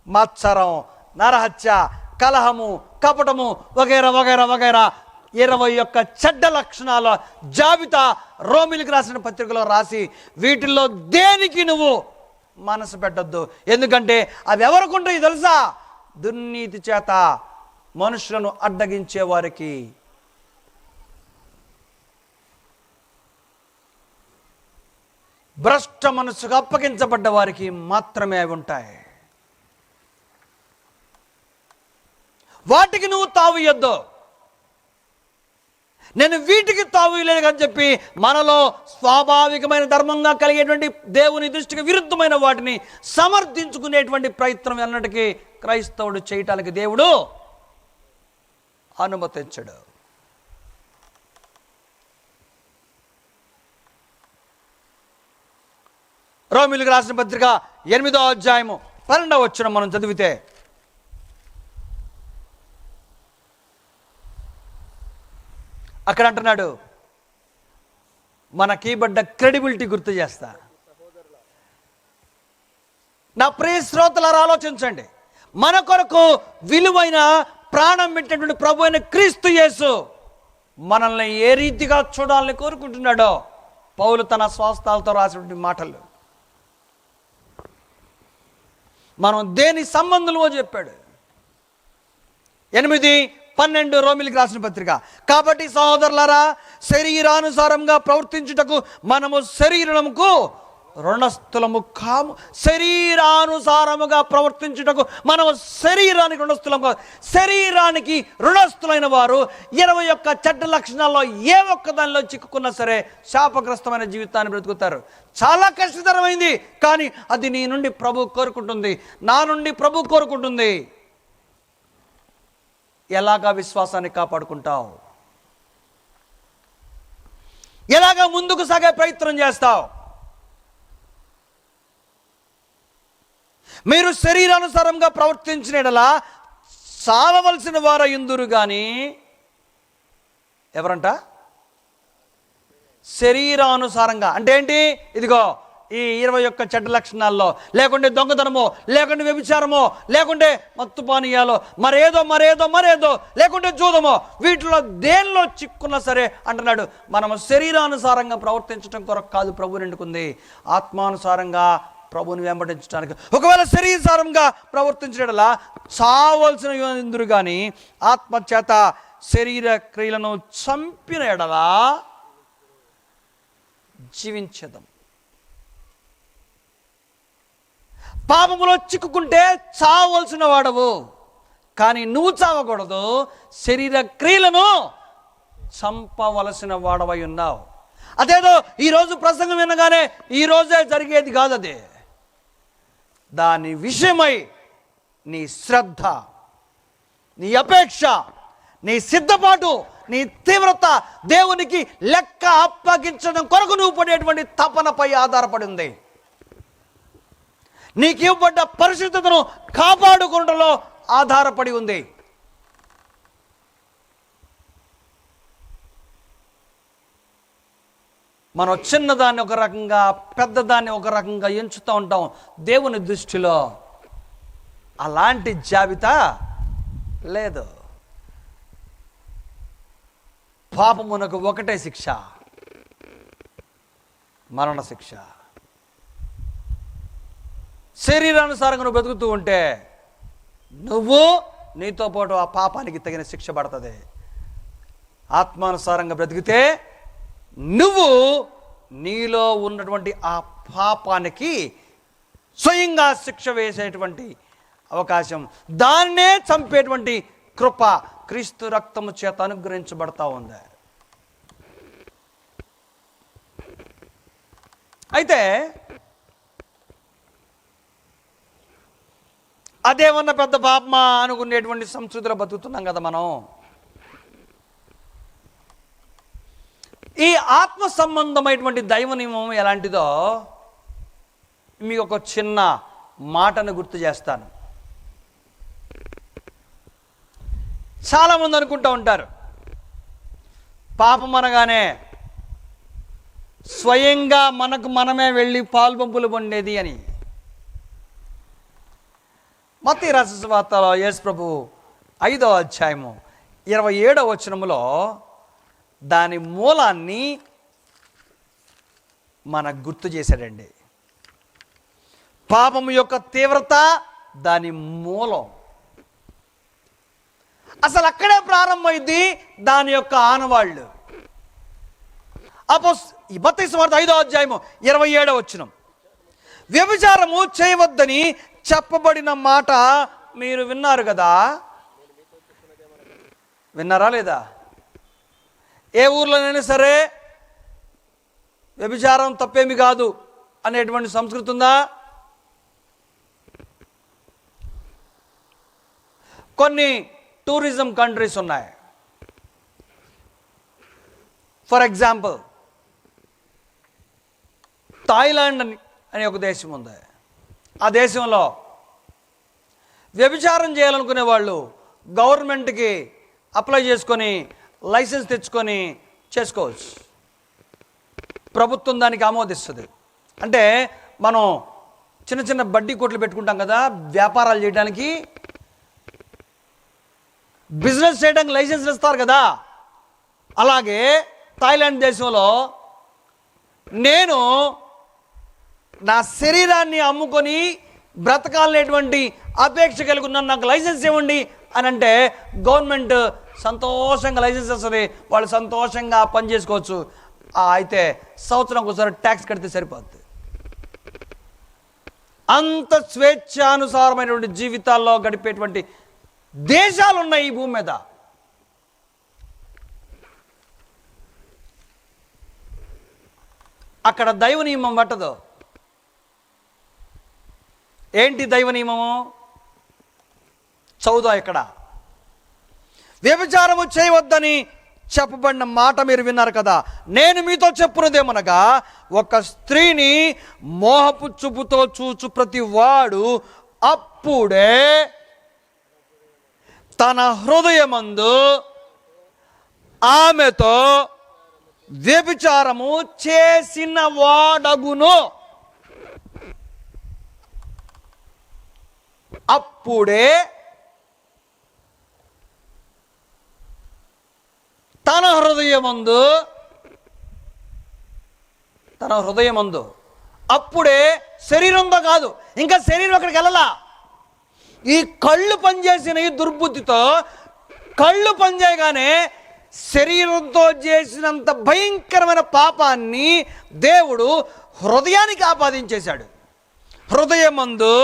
మత్సరం, నరహత్య, కలహము, కపటము వగైరా వగైరా వగైరా 21 చెడ్డ లక్షణాల జాబితా రోమిలికి రాసిన పత్రికలో రాసి వీటిల్లో దేనికి నువ్వు మనసు పెట్టద్దు. ఎందుకంటే అవి ఎవరికి ఉంటాయి తెలుసా? దుర్నీతి చేత మనుషులను అడ్డగించే వారికి. భ్రష్ట మనసుకు అప్పగించబడ్డ వారికి మాత్రమే అవి ఉంటాయి. వాటికి నువ్వు తావియొద్దు. నేను వీటికి తావిలేదు అని చెప్పి మనలో స్వాభావికమైన ధర్మంగా కలిగేటువంటి దేవుని దృష్టికి విరుద్ధమైన వాటిని సమర్థించుకునేటువంటి ప్రయత్నం అన్నటికీ క్రైస్తవుడు చేయటానికి దేవుడు అనుమతించడు. రోమిలికి రాసిన పత్రిక 8వ అధ్యాయము 12వ వచనం మనం చదివితే అక్కడ అంటున్నాడు, మనకి పడ్డ క్రెడిబిలిటీ గుర్తు చేస్తా. నా ప్రియ శ్రోతలారా ఆలోచించండి. మన కొరకు విలువైన ప్రాణం పెట్టినటువంటి ప్రభు అయిన క్రీస్తు యేసు మనల్ని ఏ రీతిగా చూడాలని కోరుకుంటున్నాడో పౌలు తన స్వస్థాలతో రాసినటువంటి మాటలు మనం దేని సంబంధంలో చెప్పాడు. 8:12 రోమిలికి రాసిన పత్రిక. కాబట్టి సహోదరులారా, శరీరానుసారంగా ప్రవర్తించుటకు మనము శరీరముకు రుణస్థులము కాము. శరీరానుసారముగా ప్రవర్తించుటకు మనము శరీరానికి రుణస్థులము కాదు. శరీరానికి రుణస్థులైన వారు 21 చెడ్డ లక్షణాల్లో ఏ ఒక్క దానిలో చిక్కుకున్నా సరే శాపగ్రస్తమైన జీవితాన్ని బ్రతుకుతారు. చాలా కష్టతరమైంది, కానీ అది నీ నుండి ప్రభు కోరుకుంటుంది, నా నుండి ప్రభు కోరుకుంటుంది. ఎలాగా విశ్వాసాన్ని కాపాడుకుంటావు? ఎలాగా ముందుకు సాగే ప్రయత్నం చేస్తావు? మీరు శరీరానుసారంగా ప్రవర్తించిన యెడల సావవలసిన వారయుందురు గాని ఎవరంట? శరీరానుసారంగా అంటే ఏంటి? ఇదిగో ఈ 21 చెడ్డ లక్షణాల్లో, లేకుంటే దొంగతనమో, లేకుంటే వ్యభిచారమో, లేకుంటే మత్తు పానీయాలో, మరేదో మరేదో మరేదో, లేకుంటే జూదమో, వీటిలో దేనిలో చిక్కున్నా సరే అంటున్నాడు, మనము శరీరానుసారంగా ప్రవర్తించడం కొరకు కాదు ప్రభువుని ఎన్నుకుంది, ఆత్మానుసారంగా ప్రభువుని వెంబడించడానికి. ఒకవేళ శరీరానుసారంగా ప్రవర్తించడలా చావలసిన ఎందురు కానీ ఆత్మచేత శరీర క్రియలను చంపిన ఎడలా జీవించదం. పాపములో చిక్కుకుంటే చావలసిన వాడవు, కానీ నువ్వు చావకూడదు, శరీర క్రియలను చంపవలసిన వాడవై ఉన్నావు. అదేదో ఈరోజు ప్రసంగం వినగానే ఈరోజే జరిగేది కాదు. అదే దాని విషయమై నీ శ్రద్ధ, నీ అపేక్ష, నీ సిద్ధపాటు, నీ తీవ్రత దేవునికి లెక్క అప్పగించడం కొరకు నువ్వు పడేటువంటి తపనపై ఆధారపడి ఉంది. నీకు ఇవ్వబడ్డ పరిశుద్ధతను కాపాడుకోవడంలో ఆధారపడి ఉంది. మనం చిన్నదాన్ని ఒక రకంగా, పెద్దదాన్ని ఒక రకంగా ఎంచుతూ ఉంటాం. దేవుని దృష్టిలో అలాంటి జాబితా లేదు. పాపమునకు ఒకటే శిక్ష, మరణ శిక్ష. శరీరానుసారంగా నువ్వు బతుకుతూ ఉంటే నువ్వు, నీతో పాటు ఆ పాపానికి తగిన శిక్ష పడుతుంది. ఆత్మానుసారంగా బ్రతికితే నువ్వు నీలో ఉన్నటువంటి ఆ పాపానికి స్వయంగా శిక్ష వేసేటువంటి అవకాశం, దాన్నే చంపేటువంటి కృప క్రీస్తు రక్తము చేత అనుగ్రహించబడతా ఉంది. అయితే అదేమన్నా పెద్ద పాపమా అనుకునేటువంటి సంస్కృతిలో బతుకుతున్నాం కదా మనం. ఈ ఆత్మ సంబంధమైనటువంటి దైవ నియమం ఎలాంటిదో మీకు ఒక చిన్న మాటను గుర్తు చేస్తాను. చాలామంది అనుకుంటూ ఉంటారు పాపం అనగానే స్వయంగా మనకు మనమే వెళ్ళి పాలు పంపులు పొందేది అని. మత్తయి రాసిన సువార్తలో యేసు ప్రభువు 5వ అధ్యాయము 27వ వచనములో దాని మూలాన్ని మనకు గుర్తు చేశాడండి. పాపము యొక్క తీవ్రత, దాని మూలం అసలు అక్కడే ప్రారంభమైంది, దాని యొక్క ఆనవాళ్ళు. మత్తయి సువార్త 5వ అధ్యాయము 27వ వచనం, వ్యభిచారము చేయవద్దని చెప్పబడిన మాట మీరు విన్నారు కదా. విన్నారా లేదా? ఏ ఊర్లోనైనా సరే వ్యభిచారం తప్పేమి కాదు అనేటువంటి సంస్కృతి ఉందా? కొన్ని టూరిజం కంట్రీస్ ఉన్నాయి. ఫర్ ఎగ్జాంపుల్ థాయిలాండ్ అనే ఒక దేశం ఉంది. ఆ దేశంలో వ్యభిచారం చేయాలనుకునే వాళ్ళు గవర్నమెంట్కి అప్లై చేసుకొని లైసెన్స్ తెచ్చుకొని చేసుకోవచ్చు. ప్రభుత్వం దానికి ఆమోదిస్తుంది. అంటే మనం చిన్న చిన్న బడ్డీ కొట్లు పెట్టుకుంటాం కదా వ్యాపారాలు చేయడానికి, బిజినెస్ చేయడానికి లైసెన్స్ ఇస్తారు కదా. అలాగే థాయిలాండ్ దేశంలో నేను నా శరీరాన్ని అమ్ముకొని బ్రతకాలనేటువంటి అపేక్ష కలిగి ఉన్నాను, నాకు లైసెన్స్ ఇవ్వండి అని అంటే గవర్నమెంట్ సంతోషంగా లైసెన్స్ ఇస్తుంది. వాళ్ళు సంతోషంగా పని చేసుకోవచ్చు. అయితే సంవత్సరం ఒకసారి ట్యాక్స్ కడితే సరిపోద్ది. అంత స్వేచ్ఛానుసారమైనటువంటి జీవితాల్లో గడిపేటువంటి దేశాలు ఉన్నాయి ఈ భూమి మీద. అక్కడ దైవ నియమం పట్టదు. ఏంటి దైవ నియమము? చదువుదా ఇక్కడ, వ్యభిచారము చేయవద్దని చెప్పబడిన మాట మీరు విన్నారు కదా. నేను మీతో చెప్పున్నదేమనగా, ఒక స్త్రీని మోహపు చూపుతో చూచు ప్రతి వాడు అప్పుడే తన హృదయమందు ఆమెతో వ్యభిచారము చేసిన వాడగును. అప్పుడే తన హృదయమందు అప్పుడే శరీరంతో కాదు, ఇంకా శరీరం అక్కడికి వెళ్ళలా. ఈ కళ్ళు పనిచేసిన ఈ దుర్బుద్ధితో కళ్ళు పనిచేయగానే శరీరంతో చేసినంత భయంకరమైన పాపాన్ని దేవుడు హృదయానికి ఆపాదించేశాడు. హృదయమందు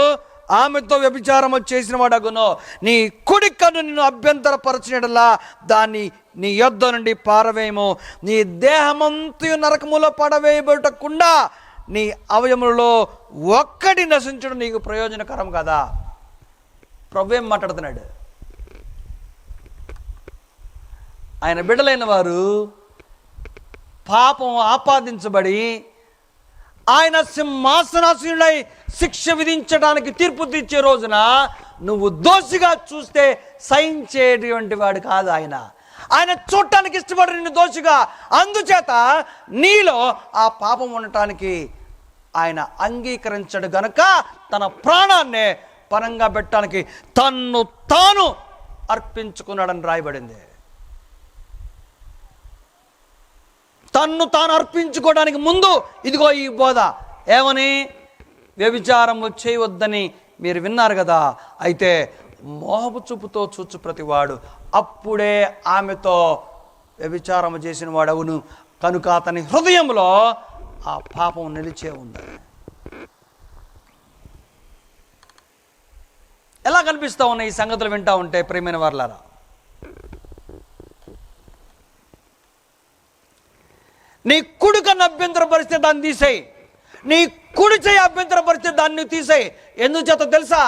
ఆమెతో వ్యభిచారం చేసిన వాడగును. నీ కుడి కన్ను నిన్ను అభ్యంతరపరచినట్లా దాన్ని నీ యొద్ద నుండి పారవేయము. నీ దేహమంతయు నరకములో పడవేయబడకుండా నీ అవయములలో ఒక్కటి నశించడం నీకు ప్రయోజనకరం కదా. ప్రభు ఏం మాట్లాడుతున్నాడు? ఆయన బిడ్డలైన వారు పాపం ఆపాదించబడి ఆయన సింహాసనాసీనుడై శిక్ష విధించడానికి తీర్పు తీర్చే రోజున నువ్వు దోషిగా చూస్తే సహించేటువంటి వాడు కాదు ఆయన. ఆయన చూడటానికి ఇష్టపడి నిన్ను దోషిగా, అందుచేత నీలో ఆ పాపం ఉండటానికి ఆయన అంగీకరించడు గనుక తన ప్రాణాన్నే పరంగా పెట్టడానికి తన్ను తాను అర్పించుకున్నాడని రాయబడింది. తన్ను తాను అర్పించుకోవడానికి ముందు ఇదిగో ఈ బోధ ఏమని? వ్యభిచారము చేయవద్దని మీరు విన్నారు కదా. అయితే మోహపు చూపుతో చూచు ప్రతివాడు అప్పుడే ఆమెతో వ్యభిచారము చేసిన వాడవును కనుక అతని హృదయంలో ఆ పాపం నిలిచే ఉంది. ఎలా కనిపిస్తూ ఉన్నాయి ఈ సంగతులు వింటూ ఉంటే ప్రియమైన వారలారా? నీ కుడి కన్ను అభ్యంతరపరిస్తే దాన్ని తీసేయి, నీ కుడి చేయి అభ్యంతరపరిస్తే దాన్ని తీసేయి. ఎందుచేత తెలుసా?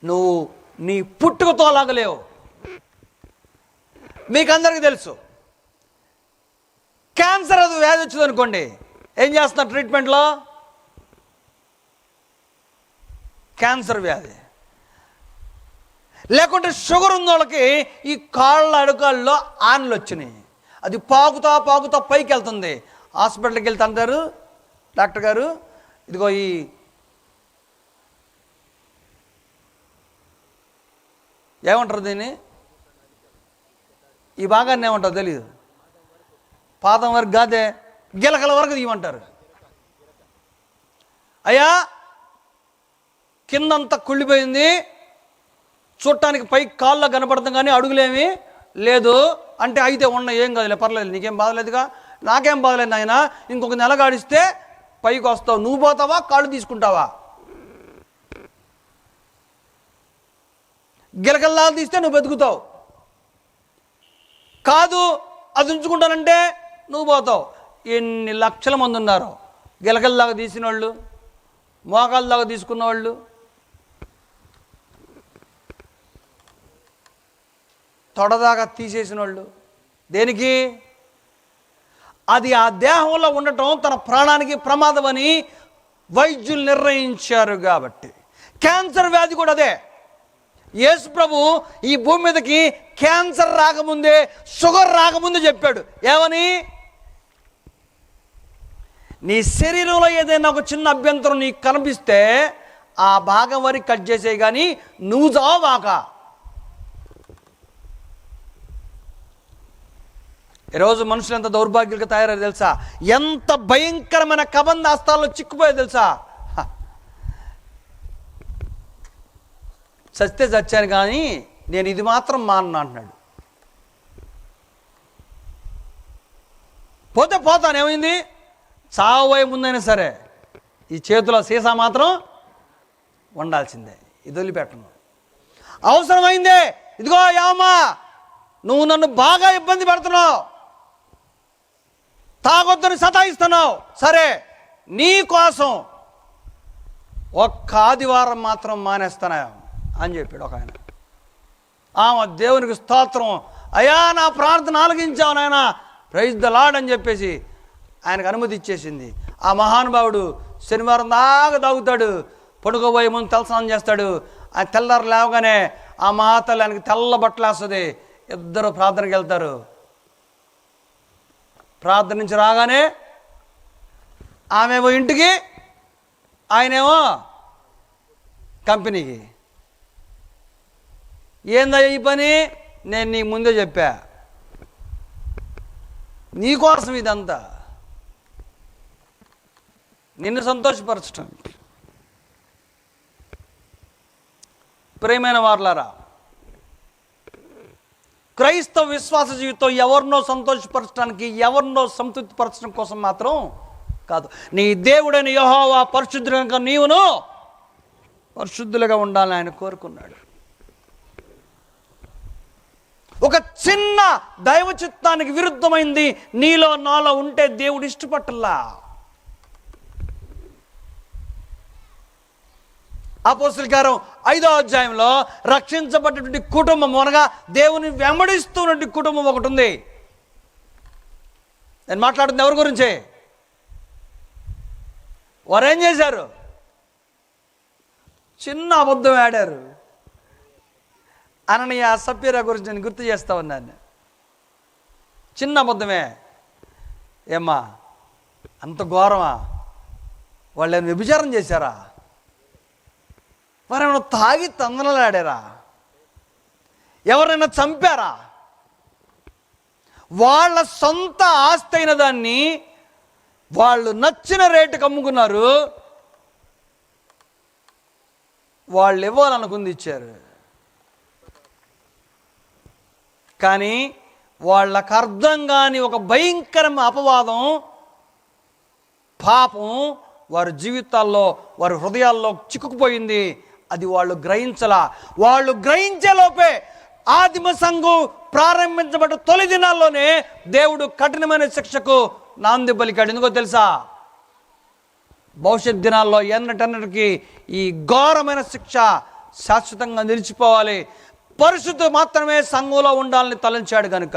నువ్వు నీ పుట్టుకతో అలాగలేవు. మీకు అందరికీ తెలుసు, క్యాన్సర్ అది వ్యాధి వచ్చింది అనుకోండి, ఏం చేస్తున్నారు ట్రీట్మెంట్లో? క్యాన్సర్ వ్యాధి. లేకుంటే షుగర్ ఉన్న వాళ్ళకి ఈ కాళ్ళ అడుకాళ్ళలో ఆనలు వచ్చినాయి, అది పాకుతా పాకుతా పైకి వెళ్తుంది. హాస్పిటల్కి వెళ్తే అంటారు డాక్టర్ గారు, ఇదిగో ఈ ఏమంటారు దీన్ని, ఈ భాగాన్ని ఏమంటారు తెలీదు, పాదం వరకు కాదే, గిలకల వరకు తీయమంటారు. అయ్యా కిందంతా కుళ్ళిపోయింది, చూడటానికి పైకి కాళ్ళలో కనపడుతుంది కానీ అడుగులేమి లేదు అంటే, అయితే ఉన్న ఏం కాదులే పర్లేదు, నీకేం బాధలేదుగా, నాకేం బాధలేదు నాయన, ఇంకొక నెల గాడిస్తే పైకి వస్తావు, నువ్వు పోతావా కాళ్ళు తీసుకుంటావా? గిలకల్లా తీస్తే నువ్వు బతుకుతావు, కాదు అది ఉంచుకుంటానంటే నువ్వు పోతావు. ఎన్ని లక్షల మంది ఉన్నారు గిలకల్లాగా తీసిన వాళ్ళు, మోకాళ్ళలాగా తీసుకున్న వాళ్ళు. తొడదాకా తీసేసిన వాళ్ళు. దేనికి? అది ఆ దేహంలో ఉండటం తన ప్రాణానికి ప్రమాదం అని వైద్యులు నిర్ణయించారు కాబట్టి. క్యాన్సర్ వ్యాధి కూడా అదే. యేసు ప్రభు ఈ భూమి మీదకి క్యాన్సర్ రాకముందే, షుగర్ రాకముందే చెప్పాడు. ఏమని? నీ శరీరంలో ఏదైనా ఒక చిన్న అభ్యంతరం నీకు కనిపిస్తే ఆ భాగం వరకు కట్ చేసే కానీ నువ్వు చావాక. ఈరోజు మనుషులు ఎంత దౌర్భాగ్యులుగా తయారయ్యారు తెలుసా? ఎంత భయంకరమైన కబంధ హస్తాల్లో చిక్కుపోయారు తెలుసా? చస్తే చచ్చాను కానీ నేను ఇది మాత్రం మానను అంటున్నాడు. పోతే పోతాను, ఏమైంది? చావోయే ముందైనా సరే ఈ చేతిలో సీసా మాత్రం ఉండాల్సిందే, ఇది వదిలిపెట్టను. అవసరమైందే, ఇదిగో యామా నువ్వు నన్ను బాగా ఇబ్బంది పెడుతున్నావు, తాగొద్దని సతాయిస్తున్నావు, సరే నీ కోసం ఒక్క ఆదివారం మాత్రం మానేస్తానా అని చెప్పాడు ఒక ఆయన. ఆమె దేవునికి స్తోత్రం, అయ్యా నా ప్రార్థన ఆలకించావు నాయన, ప్రైజ్ ద లార్డ్ అని చెప్పేసి ఆయనకు అనుమతి ఇచ్చేసింది. ఆ మహానుభావుడు శనివారం దాకా తాగుతాడు, పడుకోబోయే ముందు తలస్నానం చేస్తాడు. ఆయన తెల్లారు లేవగానే ఆ మహాతల్లి ఆయనకి తెల్ల బట్టలు వేస్తుంది, ఇద్దరు ప్రార్థనకి వెళ్తారు. ప్రార్థన నుంచి రాగానే ఆమెమో ఇంటికి, ఆయనేమో కంపెనీకి. ఏందయ్యా ఈ పని? నేను నీకు ముందే చెప్పా, నీకోసం ఇదంతా, నిన్ను సంతోషపరచటం. ప్రియమైన వారలారా, క్రైస్తవ విశ్వాస జీవితం ఎవరినో సంతోషపరచడానికి, ఎవరినో సంతృప్తిపరచడం కోసం మాత్రం కాదు. నీ దేవుడైన యెహోవా పరిశుద్ధుడు కనుక నీవును పరిశుద్ధులుగా ఉండాలని ఆయన కోరుకున్నాడు. ఒక చిన్న దైవ చిత్తానికి విరుద్ధమైంది నీలో నాలో ఉంటే దేవుడు ఇష్టపట్టలా. అపోస్తలుల కార్యం 5వ అధ్యాయంలో రక్షించబడ్డటువంటి కుటుంబం అనగా దేవుని వెంబడిస్తున్నటువంటి కుటుంబం ఒకటి ఉంది. నేను మాట్లాడుతుంది ఎవరి గురించి? వారు ఏం చేశారు? చిన్న అబద్ధం ఆడారు. అననీయ సప్పీరా గురించి నేను గుర్తు చేస్తా ఉన్నాను. చిన్న అబద్ధమే. ఏమ్మా అంత ఘోరమా? వాళ్ళు ఏమైనా వ్యభిచారం చేశారా? వారేమైనా తాగి తందనలాడారా? ఎవరైనా చంపారా? వాళ్ళ సొంత ఆస్తి అయిన దాన్ని వాళ్ళు నచ్చిన రేటుకి అమ్ముకున్నారు. వాళ్ళు ఇవ్వాలనుకుంది ఇచ్చారు. కానీ వాళ్ళకు అర్థం కాని ఒక భయంకరమైన అపవాదం, పాపం వారి జీవితాల్లో, వారి హృదయాల్లో చిక్కుకుపోయింది. అది వాళ్ళు గ్రహించలా. వాళ్ళు గ్రహించేలోపే ఆదిమ సంఘం ప్రారంభించబడ్డ తొలి దినాల్లోనే దేవుడు కఠినమైన శిక్షకు నాంది పలికాడు. ఎందుకో తెలుసా? భవిష్యత్ దినాల్లో ఎన్నటన్నిటికీ ఈ ఘోరమైన శిక్ష శాశ్వతంగా నిలిచిపోవాలి. పరిశుద్ధులు మాత్రమే సంఘంలో ఉండాలని తలంచాడు కనుక.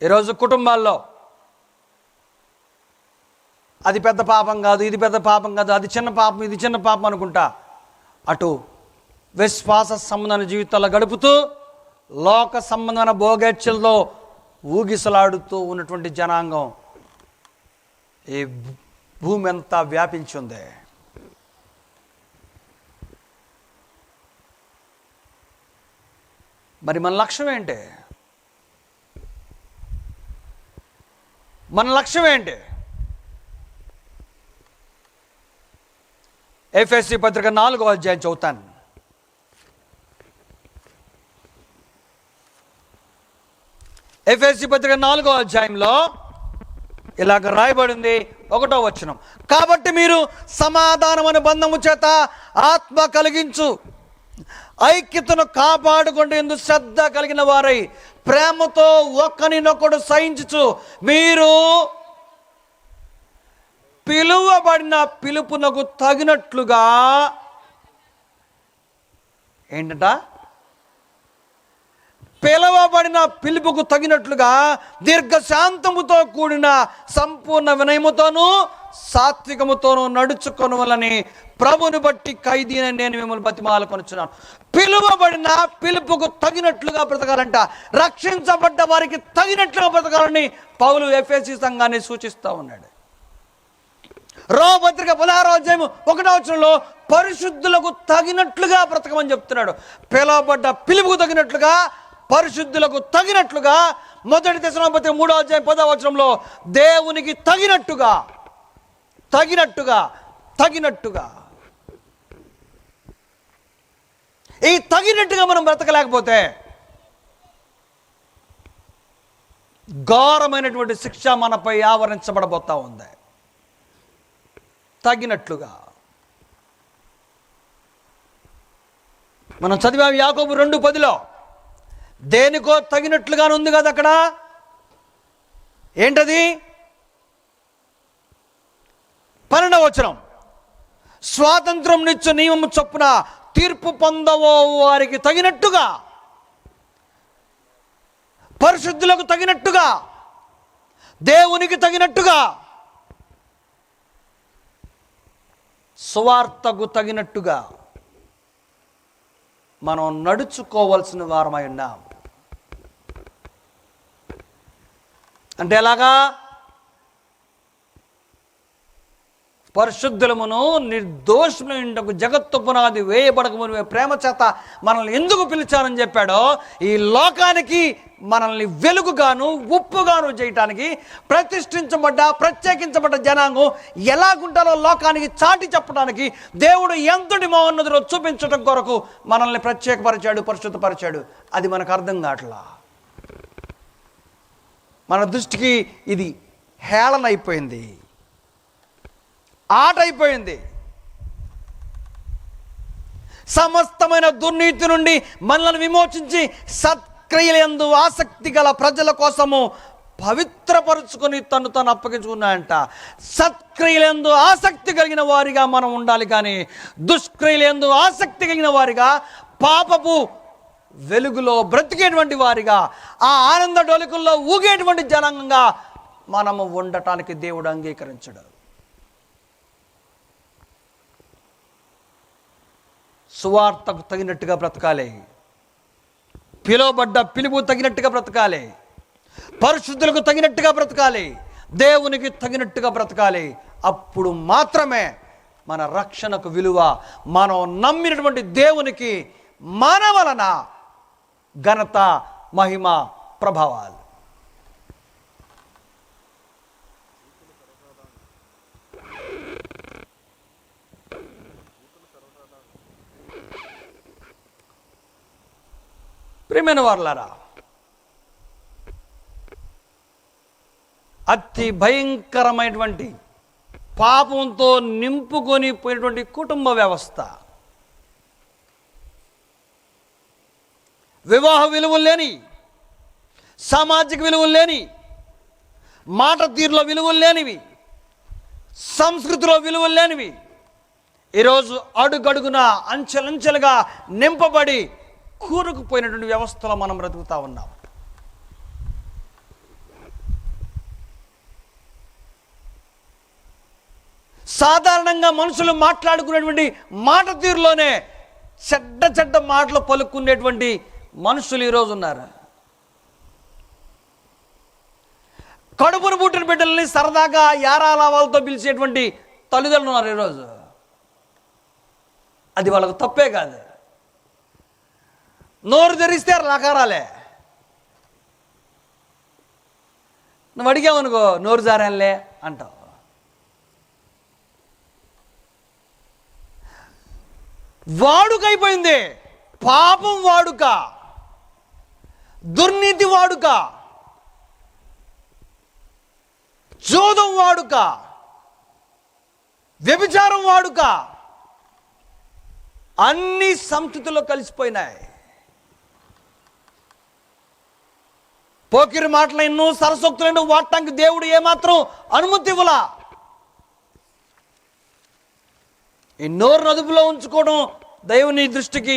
ఈరోజు కుటుంబాల్లో అది పెద్ద పాపం కాదు, ఇది పెద్ద పాపం కాదు, అది చిన్న పాపం, ఇది చిన్న పాపం అనుకుంటా అటు విశ్వాస సంబంధమైన జీవితాల్లో గడుపుతూ లోక సంబంధమైన భోగేచ్ఛల్లో ఊగిసలాడుతూ ఉన్నటువంటి జనాంగం ఈ భూమి అంతా వ్యాపించి ఉంది. మరి మన లక్ష్యం ఏంటి? మన లక్ష్యం ఏంటి? ఎఫెసీ పత్రిక 4వ అధ్యాయం చదువుతాను. ఎఫెసీ పత్రిక 4వ అధ్యాయంలో ఇలాగ రాయబడింది 1వ వచనం. కాబట్టి మీరు సమాధానమైన బంధము చేత ఆత్మ కలిగించు ఐక్యతను కాపాడుకుంటూ శ్రద్ధ కలిగిన వారై ప్రేమతో ఒకరినొకడు సహించుచు మీరు పిలువబడిన పిలుపునకు తగినట్లుగా ఏంటంట? పిలువబడిన పిలుపుకు తగినట్లుగా దీర్ఘశాంతముతో కూడిన సంపూర్ణ వినయముతోనూ సాత్వికముతోనూ నడుచుకొనవలని ప్రభుని బట్టి ఖైదీన నేను మిమ్మల్ని బతిమాలుకొనుచున్నాను. పిలువబడిన పిలుపుకు తగినట్లుగా బ్రతకాలంట. రక్షించబడ్డ వారికి తగినట్లుగా బ్రతకాలని పౌలు ఎఫెసీ సంఘాన్ని సూచిస్తూ ఉన్నాడు. రోమపత్రిక 16వ అధ్యాయం 1వ వచనంలో పరిశుద్ధులకు తగినట్లుగా బ్రతకమని చెప్తున్నాడు. పిలువబడ్డ పిలుపుకు తగినట్లుగా, పరిశుద్ధులకు తగినట్లుగా. మొదటి దశలోపత్రిక 3వ అధ్యాయం 10వ వచనంలో దేవునికి తగినట్టుగా, తగినట్టుగా, తగినట్టుగా. ఈ తగినట్టుగా మనం బ్రతకలేకపోతే ఘోరమైనటువంటి శిక్ష మనపై ఆవరించబడబోతా ఉంది. తగినట్లుగా మనం చదివాం యాకోబు 2:10లో దేనికో తగినట్లుగానే ఉంది కదా. అక్కడ ఏంటది? 12వ వచనం, స్వాతంత్రం నిచ్చు నియమము చొప్పున తీర్పు పొందవో వారికి తగినట్టుగా, పరిశుద్ధులకు తగినట్టుగా, దేవునికి తగినట్టుగా, సువార్తకు తగినట్టుగా మనం నడుచుకోవాల్సిన వారమై ఉన్నాం. అంటే ఎలాగా? పరిశుద్ధులమును నిర్దోషములకు జగత్తు పునాది వేయబడకమును ప్రేమ చేత మనల్ని ఎందుకు పిలిచారని చెప్పాడో, ఈ లోకానికి మనల్ని వెలుగుగాను ఉప్పుగాను చేయటానికి ప్రతిష్ఠించబడ్డ ప్రత్యేకించబడ్డ జనాంగం ఎలాగుంటారో లోకానికి చాటి చెప్పడానికి దేవుడు ఎంతటి మహోన్నతుడో చూపించడం కొరకు మనల్ని ప్రత్యేకపరిచాడు, పరిశుద్ధపరిచాడు. అది మనకు అర్థం కావట్లా. మన దృష్టికి ఇది హేళన అయిపోయింది, ఆట అయిపోయింది. సమస్తమైన దుర్నీతి నుండి మనల్ని విమోచించి సత్క్రియలందు ఆసక్తి గల ప్రజల కోసము పవిత్రపరుచుకొని తను అప్పగించుకున్నాయంట. సత్క్రియలందు ఆసక్తి కలిగిన వారిగా మనం ఉండాలి, కానీ దుష్క్రియలందు ఆసక్తి కలిగిన వారిగా, పాపపు వెలుగులో బ్రతికేటువంటి వారిగా, ఆ ఆనంద డోలికల్లో ఊగేటువంటి జనాంగంగా మనము ఉండటానికి దేవుడు అంగీకరించడు. సువార్తకు తగినట్టుగా బ్రతకాలి, పిలువబడ్డ పిలుపు తగినట్టుగా బ్రతకాలి, పరిశుద్ధులకు తగినట్టుగా బ్రతకాలి, దేవునికి తగినట్టుగా బ్రతకాలి. అప్పుడు మాత్రమే మన రక్షణకు విలువ, మనం నమ్మినటువంటి దేవునికి మన వలన ఘనత, మహిమ, ప్రభావాలు. ప్రియమైన వారలారా, అతి భయంకరమైనటువంటి పాపంతో నింపుకొని పోయినటువంటి కుటుంబ వ్యవస్థ, వివాహ విలువలు లేని, సామాజిక విలువలు లేని, మాట తీరులో విలువలు లేనివి, సంస్కృతిలో విలువలు లేనివి, ఈరోజు అడుగడుగున అంచెలంచెలుగా నింపబడి కూరుకుపోయినటువంటి వ్యవస్థలో మనం బ్రతుకుతా ఉన్నాం. సాధారణంగా మనుషులు మాట్లాడుకునేటువంటి మాట తీరులోనే చెడ్డ చెడ్డ మాటలు పలుకునేటువంటి మనుషులు ఈరోజు ఉన్నారు. కడుపును పుట్టిన బిడ్డల్ని సరదాగా యారాలావాలతో పిలిచేటువంటి తల్లిదండ్రులు ఉన్నారు ఈరోజు. అది వాళ్ళకు తప్పే కాదు. నోరు తెరిస్తే రకారాలే. నువ్వు అడిగావనుకో నోరు జారానులే అంటావు. వాడుకైపోయింది. పాపం వాడుక, దుర్నీతి వాడుక, జోదం వాడుక, వ్యభిచారం వాడుక అన్ని సంస్కృతిలో కలిసిపోయినాయి. పోకిరి మాటలు ఎన్నో సరసోక్తులను వాడటానికి దేవుడు ఏమాత్రం అనుమతి ఇవ్వలా. ఈ నోరు అదుపులో ఉంచుకోవడం దేవుని దృష్టికి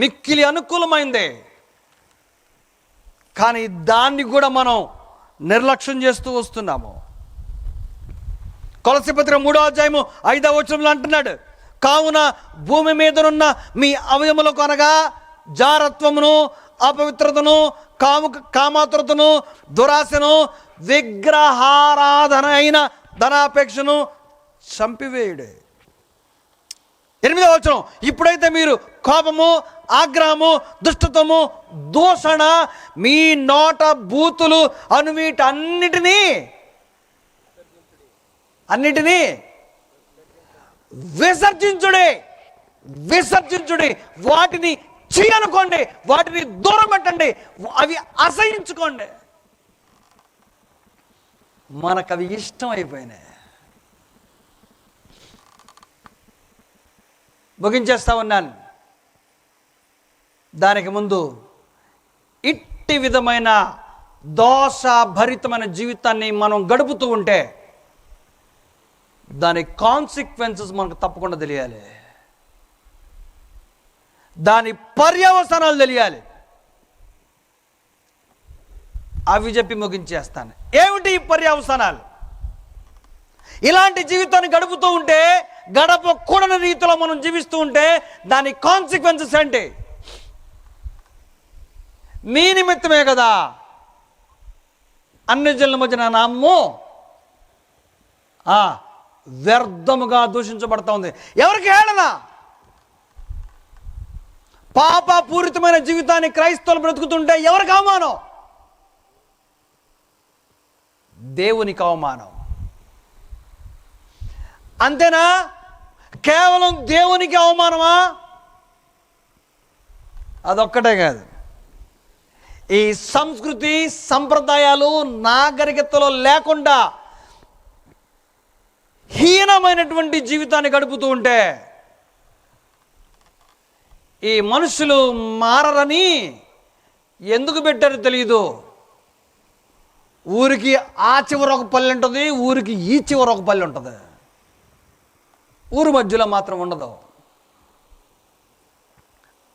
మిక్కిలి అనుకూలమైందే. కానీ దాన్ని కూడా మనం నిర్లక్ష్యం చేస్తూ వస్తున్నాము. కొలస్సీ పత్రిక 3:5 అంటున్నాడు, కావున భూమి మీదనున్న మీ అవయములకు అనగా జారత్వమును, అపవిత్రతను, కామాతురతను, దురాశను, విగ్రహారాధన అయిన ధనాపేక్షను చంపివేయుడే. 8వ ఇప్పుడైతే మీరు కోపము, ఆగ్రహము, దుష్టత్వము, దూషణ, మీ నోట బూతులు అను వీటన్నిటినీ విసర్జించుడి. వాటిని చేయనుకోండి, వాటిని దూరం పెట్టండి, అవి అసహించుకోండి. మనకు అవి ఇష్టం అయిపోయినాయి. ముగించేస్తా ఉన్నాను. దానికి ముందు ఇట్టి విధమైన దోషభరితమైన జీవితాన్ని మనం గడుపుతూ ఉంటే దాని కాన్సిక్వెన్సెస్ మనకు తప్పకుండా తెలియాలి. దాని పర్యవసానాలు తెలియాలి. అవి చెప్పి ముగించేస్తాను. ఏమిటి ఈ పర్యవసానాలు? ఇలాంటి జీవితాన్ని గడుపుతూ ఉంటే, గడపకూడని రీతిలో మనం జీవిస్తూ ఉంటే దాని కాన్సిక్వెన్సెస్ ఏంటి? మీ నిమిత్తమే కదా అన్ని జనుల మధ్యన నామము వ్యర్థముగా దూషించబడతా ఉంది. ఎవరికి హేళన? పాపపూరితమైన జీవితాన్ని క్రైస్తవులు బ్రతుకుతుంటే ఎవరికి అవమానం? దేవునికి అవమానం. అంతేనా? కేవలం దేవునికి అవమానమా? అదొక్కటే కాదు. ఈ సంస్కృతి సంప్రదాయాలు నాగరికతలో లేకుండా హీనమైనటువంటి జీవితాన్ని గడుపుతూ ఉంటే ఈ మనుషులు మారరని ఎందుకు పెట్టారో తెలియదు. ఊరికి ఆ చివర ఒక పల్లె ఉంటుంది, ఊరికి ఈ చివర ఒక పల్లె ఉంటుంది. ఊరు మధ్యలో మాత్రం ఉండదు.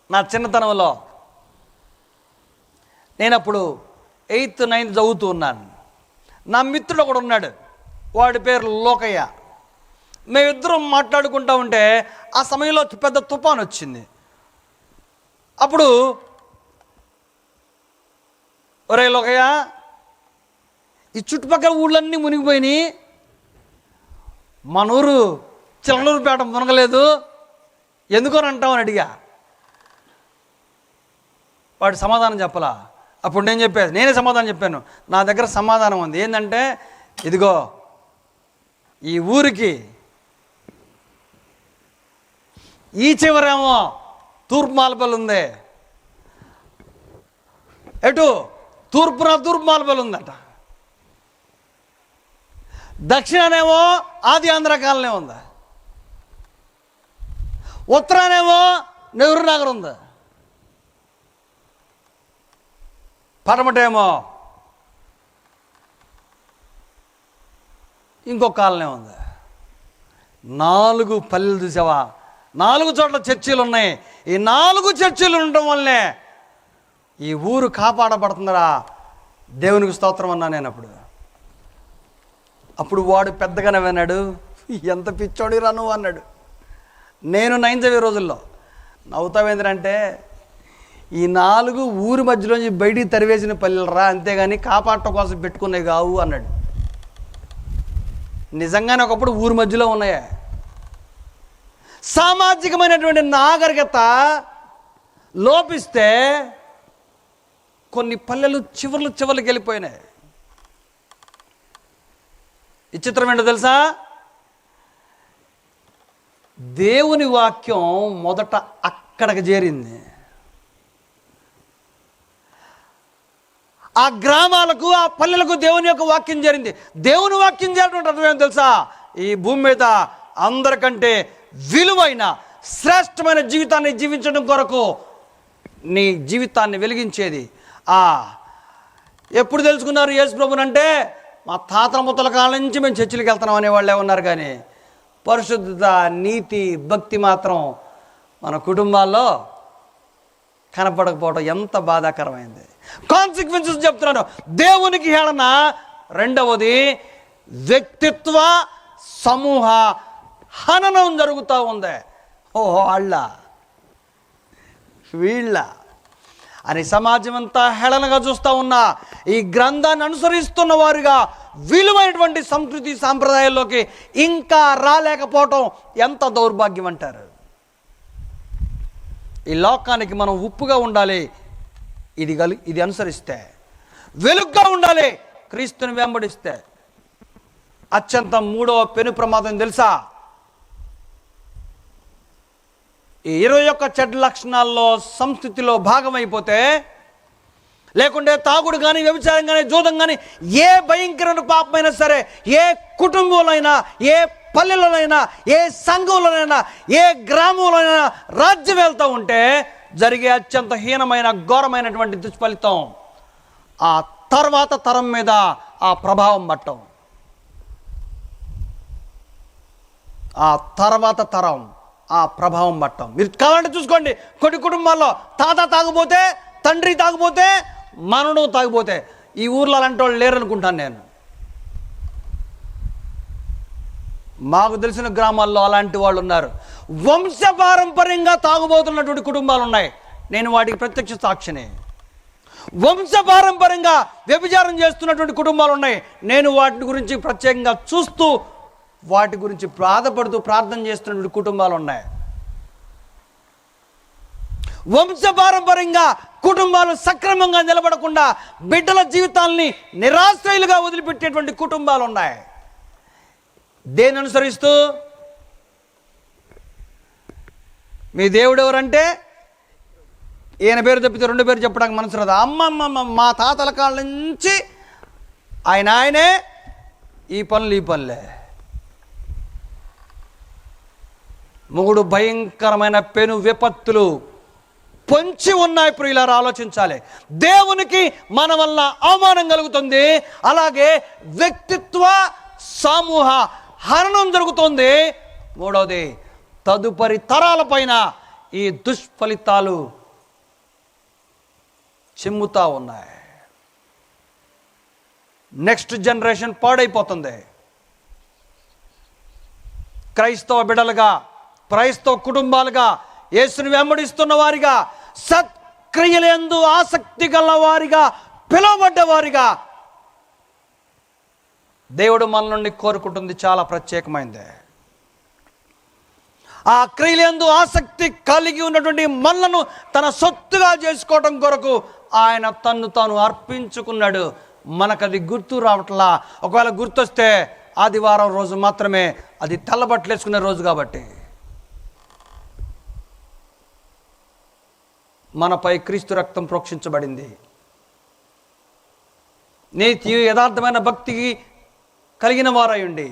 నా చిన్నతనంలో నేను అప్పుడు 8th 9th చదువుతూ ఉన్నాను. నా మిత్రుడు ఒకడు ఉన్నాడు, వాడి పేరు లోకయ్య. మేమిద్దరం మాట్లాడుకుంటూ ఉంటే ఆ సమయంలో పెద్ద తుఫాను వచ్చింది. అప్పుడు ఒరే లోకయ్య, ఈ చుట్టుపక్కల ఊళ్ళన్నీ మునిగిపోయినాయి, మన ఊరు చిలకలూరుపేట మునగలేదు, ఎందుకని అంటామని అడిగా. వాడు సమాధానం చెప్పలా. అప్పుడు నేనే సమాధానం చెప్పాను. నా దగ్గర సమాధానం ఉంది. ఏంటంటే, ఇదిగో ఈ ఊరికి ఈ చివరేమో తూర్పు మాలపల్లి ఉంది, ఎటు తూర్పున తూర్పు మాలపల్లి ఉందట, దక్షిణానేమో ఆది ఆంధ్ర కాలనీ ఉంది, ఉత్తరానేమో నెహ్రూ నగర్ ఉంది, పడమటేమో ఇంకొక కాలనీ ఉంది. 4 పల్లెలు చూసావా? 4 చోట్ల చర్చిలు ఉన్నాయి. ఈ 4 చర్చిలు ఉండటం వల్లనే ఈ ఊరు కాపాడబడుతుందిరా, దేవునికి స్తోత్రం అన్నా నేను. అప్పుడు వాడు పెద్దగానే విన్నాడు, ఎంత పిచ్చోడిరా నువ్వు అన్నాడు. నేను 9వ రోజుల్లో నవ్వుతావేంద్రంటే, ఈ 4 ఊరి మధ్యలోంచి బయటికి తరివేసిన పల్లెలు రా, అంతేగాని కాపాడటం కోసం పెట్టుకునేవి కావు అన్నాడు. నిజంగానే ఒకప్పుడు ఊరి మధ్యలో ఉన్నాయా. సామాజికమైనటువంటి నాగరికత లోపిస్తే కొన్ని పల్లెలు చివర్లకు వెళ్ళిపోయినాయి. ఈ చిత్రం ఏంటో తెలుసా? దేవుని వాక్యం మొదట అక్కడికి చేరింది. ఆ గ్రామాలకు, ఆ పల్లెలకు దేవుని యొక్క వాక్యం చేరింది. దేవుని వాక్యం చేరినటువంటి అర్థం ఏంటో తెలుసా? ఈ భూమి మీద అందరికంటే విలువైన శ్రేష్టమైన జీవితాన్ని జీవించడం కొరకు నీ జీవితాన్ని వెలిగించేది. ఎప్పుడు తెలుసుకున్నారు యేసు ప్రభునంటే? మా తాతల ముత్తల కాలం నుంచి మేము చర్చిలకు వెళ్తున్నాం అనేవాళ్ళే ఉన్నారు. కానీ పరిశుద్ధత, నీతి, భక్తి మాత్రం మన కుటుంబాల్లో కనపడకపోవడం ఎంత బాధాకరమైంది. కాన్సిక్వెన్సెస్ చెప్తున్నాను. దేవునికి హేళన. రెండవది, వ్యక్తిత్వ సమూహ హననం జరుగుతూ ఉంది. ఓహో వీళ్ళ అని సమాజం అంతా హేళనగా చూస్తూ ఉన్నా, ఈ గ్రంథాన్ని అనుసరిస్తున్న వారుగా విలువైనటువంటి సంస్కృతి సాంప్రదాయాల్లోకి ఇంకా రాలేకపోవటం ఎంత దౌర్భాగ్యం అంటారు. ఈ లోకానికి మనం ఉప్పుగా ఉండాలి, ఇది అనుసరిస్తే. వెలుగుగా ఉండాలి, క్రీస్తుని వెంబడిస్తే. అత్యంత 3వ పెను ప్రమాదం తెలుసా? ఈ 21 చెడ్డ లక్షణాల్లో సంస్కృతిలో భాగమైపోతే, లేకుంటే తాగుడు కానీ, వ్యభిచారం కానీ, జూదం కానీ, ఏ భయంకరమైన పాపమైనా సరే, ఏ కుటుంబంలోనైనా, ఏ పల్లెలోనైనా, ఏ సంఘంలోనైనా, ఏ గ్రామంలోనైనా రాజ్యం వెళ్తూ ఉంటే జరిగే అత్యంత హీనమైన ఘోరమైనటువంటి దుష్ఫలితం ఆ తర్వాత తరం మీద ఆ ప్రభావం పట్టం. ఆ తర్వాత తరం ఆ ప్రభావం పట్టం. మీరు కావాలంటే చూసుకోండి. కొన్ని కుటుంబాల్లో తాత తాగుపోతే, తండ్రి తాగుపోతే, మనడు తాగిపోతే. ఈ ఊర్లో అలాంటి వాళ్ళు లేరనుకుంటాను నేను. మాకు తెలిసిన గ్రామాల్లో అలాంటి వాళ్ళు ఉన్నారు. వంశపారంపర్యంగా తాగుబోతున్నటువంటి కుటుంబాలు ఉన్నాయి. నేను వాటికి ప్రత్యక్ష సాక్షిని. వంశపారంపర్యంగా వ్యభిచారం చేస్తున్నటువంటి కుటుంబాలు ఉన్నాయి. నేను వాటి గురించి ప్రత్యేకంగా చూస్తూ, వాటి గురించి బాధపడుతూ ప్రార్థన చేస్తున్నటువంటి కుటుంబాలు ఉన్నాయి. వంశపారంపర్యంగా కుటుంబాలు సక్రమంగా నిలబడకుండా బిడ్డల జీవితాల్ని నిరాశ్రయులుగా వదిలిపెట్టేటువంటి కుటుంబాలు ఉన్నాయి. దేని అనుసరిస్తూ? మీ దేవుడు ఎవరంటే ఈయన పేరు తప్పితే 2 పేరు చెప్పడానికి మనసు రాదు. అమ్మమ్మ మా తాతల కాళ్ళ నుంచి ఆయనే, ఈ పనులే. 3 భయంకరమైన పెను విపత్తులు పొంచి ఉన్నాయి. ప్రియులారా, ఆలోచించాలి. దేవునికి మన వల్ల అవమానం కలుగుతుంది. అలాగే వ్యక్తిత్వ సమూహ హననం జరుగుతుంది. 3వది, తదుపరి తరాల పైన ఈ దుష్ఫలితాలు చిమ్ముతా ఉన్నాయి. నెక్స్ట్ జనరేషన్ పాడైపోతుంది. క్రైస్తవ బిడ్డలుగా, క్రైస్తవ కుటుంబాలుగా, యేసుని వెంబడిస్తున్న వారిగా, సత్క్రియలందు ఆసక్తి గల వారిగా, పిలువబడ్డ వారిగా దేవుడు మన నుండి కోరుకుంటుంది చాలా ప్రత్యేకమైంది. ఆ క్రియలందు ఆసక్తి కలిగి ఉన్నటువంటి మనలను తన సొత్తుగా చేసుకోవడం కొరకు ఆయన తన్ను తాను అర్పించుకున్నాడు. మనకది గుర్తు రావట్లా. ఒకవేళ గుర్తొస్తే ఆదివారం రోజు మాత్రమే, అది తెల్లబట్టలు వేసుకునే రోజు కాబట్టి. మనపై క్రీస్తు రక్తం ప్రోక్షించబడింది. నీతి యథార్థమైన భక్తికి కలిగిన వారయుండి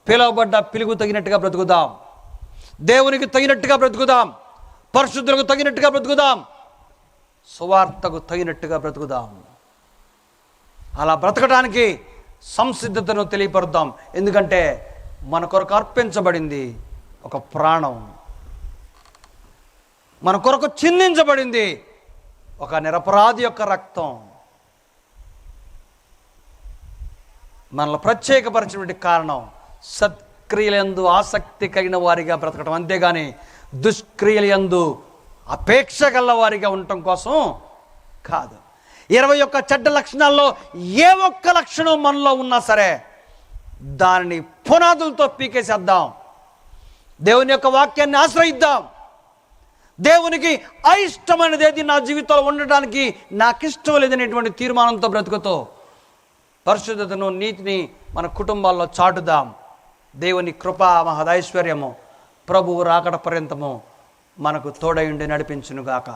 పిలువబడ్డ పిలుగు తగినట్టుగా బ్రతుకుదాం. దేవునికి తగినట్టుగా బ్రతుకుదాం. పరిశుద్ధులకు తగినట్టుగా బ్రతుకుదాం. సువార్తకు తగినట్టుగా బ్రతుకుదాం. అలా బ్రతకడానికి సంసిద్ధతను తెలియపరుద్దాం. ఎందుకంటే మన కొరకు అర్పించబడింది ఒక ప్రాణం. మన కొరకు చిందించబడింది ఒక నిరపరాధి యొక్క రక్తం. మనల్ని ప్రత్యేకపరిచినటువంటి కారణం సత్క్రియలందు ఆసక్తి కలిగిన వారిగా బ్రతకడం, అంతేగాని దుష్క్రియలందు అపేక్ష గల వారిగా ఉండటం కోసం కాదు. 21 చెడ్డ లక్షణాల్లో ఏ ఒక్క లక్షణం మనలో ఉన్నా సరే దానిని పునాదులతో పీకేసేద్దాం. దేవుని యొక్క వాక్యాన్ని ఆశ్రయిద్దాం. దేవునికి అయిష్టమైనది ఏది నా జీవితంలో ఉండడానికి నాకు ఇష్టం లేదనేటువంటి తీర్మానంతో బ్రతుకుతూ పరిశుద్ధతను, నీతిని మన కుటుంబాల్లో చాటుదాం. దేవుని కృప, మహదైశ్వర్యము ప్రభువు రాకడ పర్యంతము మనకు తోడై ఉండి నడిపించునుగాక.